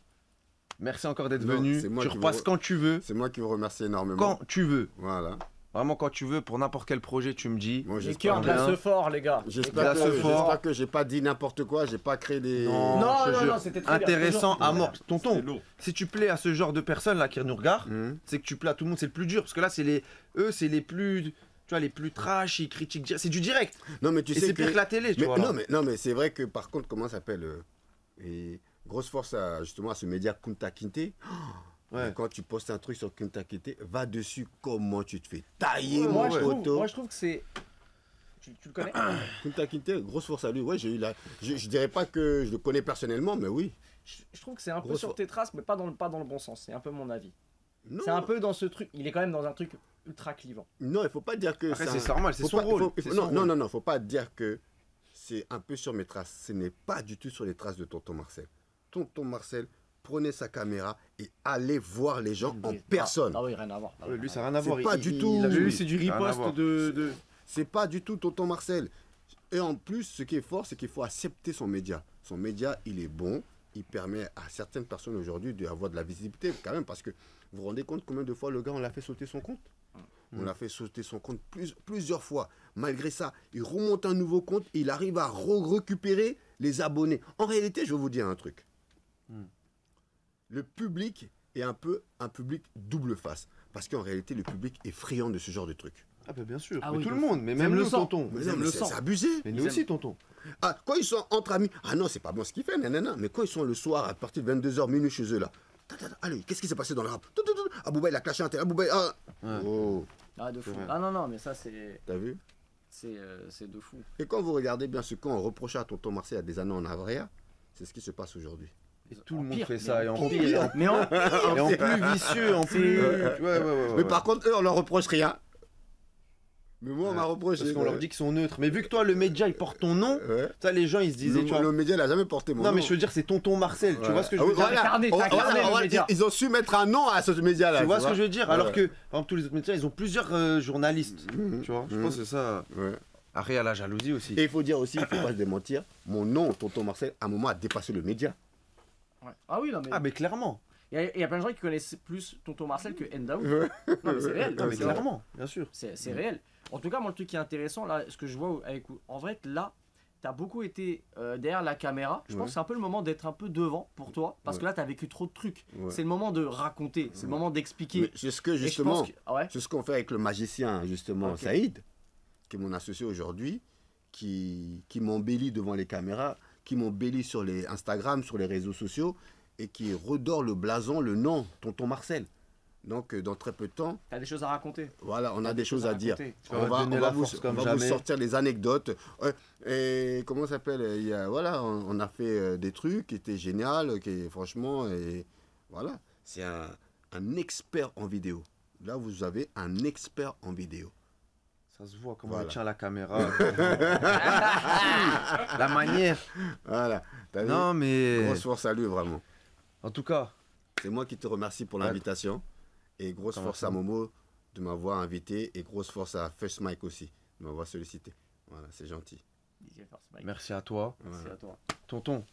Speaker 1: merci encore d'être
Speaker 2: Non,
Speaker 1: venu.
Speaker 2: c'est moi
Speaker 1: Tu
Speaker 2: qui
Speaker 1: repasses
Speaker 2: vous-
Speaker 1: quand tu veux.
Speaker 2: C'est moi qui vous remercie énormément.
Speaker 1: Quand tu veux.
Speaker 2: Voilà.
Speaker 1: Vraiment, quand tu veux, pour n'importe quel projet, tu me dis.
Speaker 2: Moi,
Speaker 5: Les
Speaker 2: j'espère
Speaker 5: cœurs de
Speaker 1: bien.
Speaker 5: la fort, les gars.
Speaker 2: j'espère
Speaker 1: glace fort.
Speaker 2: que j'ai pas dit n'importe quoi, j'ai pas créé des...
Speaker 1: Non,
Speaker 5: Non,
Speaker 1: je te
Speaker 5: non,
Speaker 1: jure.
Speaker 5: non, c'était très bien.
Speaker 1: Intéressant à mort.
Speaker 10: C'est
Speaker 1: Tonton,
Speaker 10: lourd.
Speaker 1: si tu plais à ce genre de personnes là qui nous regardent,
Speaker 2: Hum.
Speaker 1: c'est que tu plais à tout le monde, c'est le plus dur. Parce que là, c'est les plus vois, les plus trash, ils critiquent. C'est du direct.
Speaker 2: Non, mais tu
Speaker 1: Et
Speaker 2: sais
Speaker 1: c'est pire que la télé, tu
Speaker 2: mais,
Speaker 1: vois. là.
Speaker 2: non, mais c'est vrai que par contre, comment ça s'appelle et grosse force justement à ce média Kunta Kinte.
Speaker 1: Ouais.
Speaker 2: Quand tu postes un truc sur Kunta Kinte, va dessus comment tu te fais tailler,
Speaker 5: Moi,
Speaker 2: mon
Speaker 5: je trouve,
Speaker 2: poteau.
Speaker 5: moi, je trouve que c'est. Tu le connais?
Speaker 2: Kunta Kinte, grosse force à lui. Ouais, j'ai eu la. Je dirais pas que je le connais personnellement, mais oui.
Speaker 5: Je trouve que c'est un peu
Speaker 2: Grosse
Speaker 5: sur
Speaker 2: fois.
Speaker 5: tes traces, mais pas dans le bon sens. C'est un peu mon avis.
Speaker 2: Non,
Speaker 5: C'est un peu dans ce truc. Il est quand même dans un truc ultra clivant.
Speaker 2: non, il faut pas dire que.
Speaker 1: Après,
Speaker 2: un-
Speaker 1: c'est normal, c'est
Speaker 2: faut
Speaker 1: son
Speaker 2: pas-
Speaker 1: rôle.
Speaker 2: faut-
Speaker 1: c'est
Speaker 2: non,
Speaker 1: son
Speaker 2: non,
Speaker 1: rôle.
Speaker 2: non, non, faut pas dire que c'est un peu sur mes traces. Ce n'est pas du tout sur les traces de Tonton Marcel. Tonton Marcel prenait sa caméra et allait voir les gens en personne.
Speaker 5: Ah oui, rien à voir. Ah oui,
Speaker 1: Ouais, lui,
Speaker 5: rien
Speaker 1: ça
Speaker 5: à
Speaker 1: n'a rien à
Speaker 2: C'est
Speaker 1: voir.
Speaker 2: pas du tout-
Speaker 1: Lui,
Speaker 2: oui,
Speaker 1: c'est du rien à
Speaker 2: Ah,
Speaker 1: voir.
Speaker 5: voir.
Speaker 2: C'est pas du tout Tonton Marcel. Et en plus, ce qui est fort, c'est qu'il faut accepter son média. Son média, il est bon. Il permet à certaines personnes aujourd'hui d'avoir de la visibilité quand même. Parce que vous vous rendez compte combien de fois le gars, on l'a fait sauter son compte? On l'a fait sauter son compte plusieurs fois. Malgré ça, il remonte un nouveau compte. Il arrive à récupérer les abonnés. En réalité, je vais vous dire un truc. Le public est un peu un public double face. Parce qu'en réalité, le public est friand de ce genre de trucs.
Speaker 1: Ah, bah, bien sûr.
Speaker 5: Ah
Speaker 1: mais
Speaker 5: oui,
Speaker 1: tout
Speaker 5: de
Speaker 1: le
Speaker 5: fou.
Speaker 1: monde, mais
Speaker 5: Ils
Speaker 1: même
Speaker 5: aiment
Speaker 1: le
Speaker 5: le sang.
Speaker 1: tonton.
Speaker 2: Mais
Speaker 5: Ils
Speaker 2: non,
Speaker 5: aiment
Speaker 2: mais
Speaker 5: le
Speaker 2: c'est
Speaker 5: sang.
Speaker 2: c'est abusé.
Speaker 1: Mais
Speaker 5: Ils
Speaker 1: nous
Speaker 5: aiment-
Speaker 1: aussi, tonton.
Speaker 2: Ah, quand ils sont entre amis, ah non, c'est pas bon ce qu'ils font, nanana. Mais quand ils sont le soir, à partir de 22h minuit chez eux, là. Allez, qu'est-ce qui s'est passé dans le rap? Abouba, il a clashé un tel. Abouba, ah.
Speaker 1: Ouais.
Speaker 2: Oh,
Speaker 5: Ah, de fou.
Speaker 1: vrai.
Speaker 5: Ah non, non, mais ça, c'est
Speaker 2: t'as vu?
Speaker 5: c'est de fou.
Speaker 2: Et quand vous regardez bien ce qu'on reprochait à Tonton Marcel il y a des années en arrière, c'est ce qui se passe aujourd'hui.
Speaker 1: Et tout le
Speaker 5: En
Speaker 1: monde
Speaker 5: pire,
Speaker 1: fait
Speaker 5: mais
Speaker 1: ça. Et en
Speaker 5: en
Speaker 1: pire.
Speaker 5: pire. Mais en
Speaker 1: Et en plus vicieux, en plus. Ouais.
Speaker 2: Mais par contre, eux, on leur reproche rien. Mais moi, on m'a reproché.
Speaker 1: Parce qu'on leur dit qu'ils sont neutres. Mais vu que toi, le média, il porte ton nom,
Speaker 2: Ouais.
Speaker 1: ça, les gens, ils se disaient, tu vois.
Speaker 2: Le média, il a jamais porté mon nom.
Speaker 1: Non, mais je veux dire, c'est tonton Marcel. Tu vois ce que je veux dire
Speaker 5: T'as incarné
Speaker 2: Oh,
Speaker 5: le média.
Speaker 2: Ils ont su mettre un nom à ce média-là.
Speaker 1: Tu vois ce que je veux dire?
Speaker 2: Ouais.
Speaker 1: Alors que, par exemple, tous les autres médias, ils ont plusieurs journalistes.
Speaker 2: Mhm.
Speaker 1: Tu vois, je
Speaker 2: Mhm.
Speaker 1: pense que c'est ça.
Speaker 2: Ouais.
Speaker 1: Après, il y a la jalousie aussi.
Speaker 2: Et il faut dire aussi, il ne faut pas se démentir, mon nom, Tonton Marcel, à un moment a dépassé le média.
Speaker 5: Ouais. Ah oui, non, mais.
Speaker 1: Ah, mais clairement.
Speaker 5: Il y a plein de gens qui connaissent plus Tonton Marcel que Ndaou.
Speaker 2: Ouais.
Speaker 5: Non, mais c'est réel.
Speaker 1: Non, mais
Speaker 5: c'est vrai.
Speaker 1: clairement, bien sûr.
Speaker 5: C'est réel. En tout cas, moi, le truc qui est intéressant, là, ce que je vois avec. En vrai, là, t'as beaucoup été derrière la caméra. Je pense que c'est un peu le moment d'être un peu devant pour toi. Parce que là, t'as vécu trop de trucs.
Speaker 2: Ouais.
Speaker 5: C'est le moment de raconter. C'est le moment d'expliquer.
Speaker 2: Mais c'est ce que
Speaker 5: Et je
Speaker 2: justement,
Speaker 5: pense que- ah ouais.
Speaker 2: c'est ce qu'on fait avec le magicien, justement,
Speaker 5: Ok.
Speaker 2: Saïd, qui est mon associé aujourd'hui, qui m'embellit devant les caméras, qui m'embellit sur les Instagram, sur les réseaux sociaux, et qui redore le blason, le nom, Tonton Marcel. Donc, dans très peu de temps,
Speaker 5: T'as des choses à raconter.
Speaker 2: voilà, on a des choses à dire.
Speaker 5: raconter.
Speaker 1: Tu vas donner la force comme
Speaker 2: on va vous
Speaker 1: jamais.
Speaker 2: sortir les anecdotes. Et comment ça s'appelle voilà, on a fait des trucs qui étaient géniaux, qui franchement, et voilà, c'est un expert en vidéo. Là, vous avez un expert en vidéo.
Speaker 1: Ça se voit comment
Speaker 2: Voilà.
Speaker 1: il tient la caméra. La manière.
Speaker 2: Voilà, t'as vu?
Speaker 1: Non, mais.
Speaker 2: Grosse force à lui, vraiment.
Speaker 1: En tout cas,
Speaker 2: C'est moi qui te remercie pour l'invitation. Et grosse
Speaker 1: Comment
Speaker 2: force
Speaker 1: ça
Speaker 2: à Momo de m'avoir invité. Et grosse force à First Mike aussi de m'avoir sollicité. Voilà, c'est gentil.
Speaker 1: merci à toi.
Speaker 5: Merci à toi.
Speaker 1: Tonton,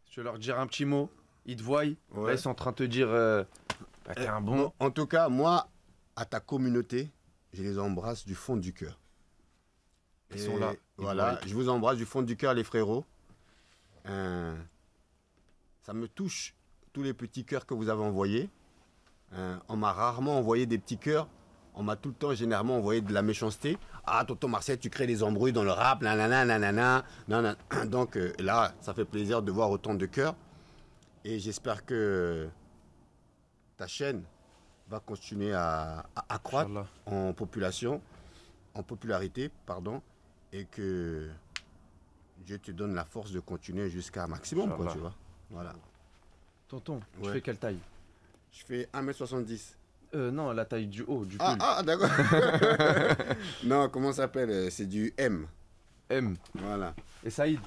Speaker 1: je vais leur dire un petit mot. Ils te voient.
Speaker 2: Ouais.
Speaker 1: Là, ils sont en train de te dire bah, t'es un bon.
Speaker 2: En tout cas, moi, à ta communauté, je les embrasse du fond du cœur.
Speaker 1: Ils sont là. Ils
Speaker 2: Voilà,
Speaker 1: voient.
Speaker 2: je vous embrasse du fond du cœur, les frérots. Ça me touche tous les petits cœurs que vous avez envoyés. On m'a rarement envoyé des petits cœurs. On m'a tout le temps, généralement, envoyé de la méchanceté. Ah, tonton Marcel, tu crées des embrouilles dans le rap, nanana, nanana, nanana. Donc là, ça fait plaisir de voir autant de cœurs. Et j'espère que ta chaîne va continuer à croître
Speaker 1: Inch'Allah.
Speaker 2: en population, en popularité, pardon, et que Dieu te donne la force de continuer jusqu'à un maximum, quoi,
Speaker 1: Inch'Allah.
Speaker 2: tu vois. Voilà.
Speaker 1: Tonton, tu
Speaker 2: Ouais.
Speaker 1: fais quelle taille?
Speaker 2: Je fais 1m70.
Speaker 1: Non, la taille du haut, du pull.
Speaker 2: Ah, d'accord. Non, comment ça s'appelle? C'est du M.
Speaker 1: M.
Speaker 2: Voilà.
Speaker 1: Et Saïd?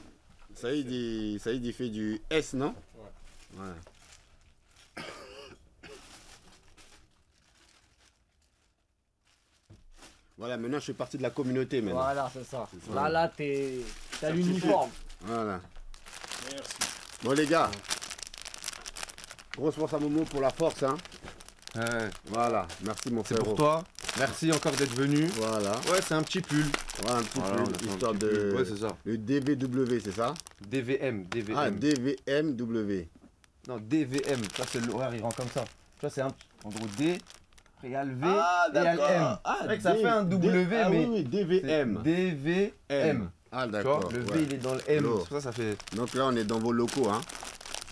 Speaker 2: Saïd, il fait du S, non? Ouais. Voilà. Voilà, maintenant je fais partie de la communauté maintenant.
Speaker 5: Voilà, c'est ça.
Speaker 2: C'est ça.
Speaker 5: Là, t'as l'uniforme.
Speaker 2: Voilà.
Speaker 9: Merci.
Speaker 2: Bon les gars, grosse force à Momo pour la force, hein.
Speaker 1: Ouais.
Speaker 2: Voilà, merci mon
Speaker 1: C'est
Speaker 2: frérot.
Speaker 1: pour toi. Merci encore d'être venu.
Speaker 2: Voilà,
Speaker 1: Ouais, c'est un petit pull.
Speaker 2: voilà un petit
Speaker 1: Voilà,
Speaker 2: peu,
Speaker 1: on a fait un
Speaker 2: histoire
Speaker 1: petit pull.
Speaker 2: de...
Speaker 1: Ouais, c'est ça.
Speaker 2: le DVW, c'est ça?
Speaker 1: DVM. DVM.
Speaker 2: Ah, DVMW.
Speaker 1: Non, DVM. Ça, c'est l'horaire, il rend comme ça. Ça, c'est un. En gros, D. Après, il y a le V et il y a le M. C'est vrai que ça fait un W,
Speaker 3: ah,
Speaker 1: mais
Speaker 3: oui, DVM.
Speaker 1: DVM.
Speaker 2: Ah,
Speaker 1: Tu vois,
Speaker 2: d'accord.
Speaker 1: le V,
Speaker 2: ouais.
Speaker 1: il est dans le M.
Speaker 2: Lourd.
Speaker 1: C'est pour ça, ça fait.
Speaker 2: Donc là, on est dans vos locaux, hein.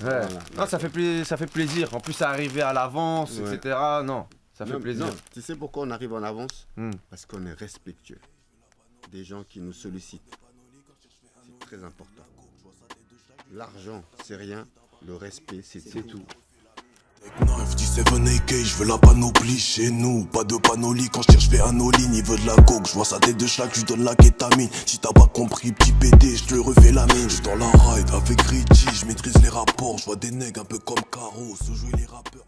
Speaker 1: Ouais.
Speaker 2: Voilà.
Speaker 1: Non, ça fait plaisir. En plus, ça arrivé à l'avance,
Speaker 2: Ouais.
Speaker 1: etc. Non, ça fait
Speaker 2: Non,
Speaker 1: plaisir.
Speaker 2: non. Tu sais pourquoi on arrive en avance?
Speaker 1: Hmm.
Speaker 2: Parce qu'on est respectueux. Des gens qui nous sollicitent. C'est très important. L'argent, c'est rien. Le respect, c'est tout.
Speaker 7: 9, 17 AK, je veux la panoplie chez nous. Pas de panoli, quand je tire, je fais un all-in. Il veut de la coke, je vois sa tête de schlag, je lui donne la kétamine. Si t'as pas compris, petit PD, je te le refais la mine. Je suis dans la ride avec Richie, je maîtrise les rapports. Je vois des nègres un peu comme Caro, se jouer les rappeurs.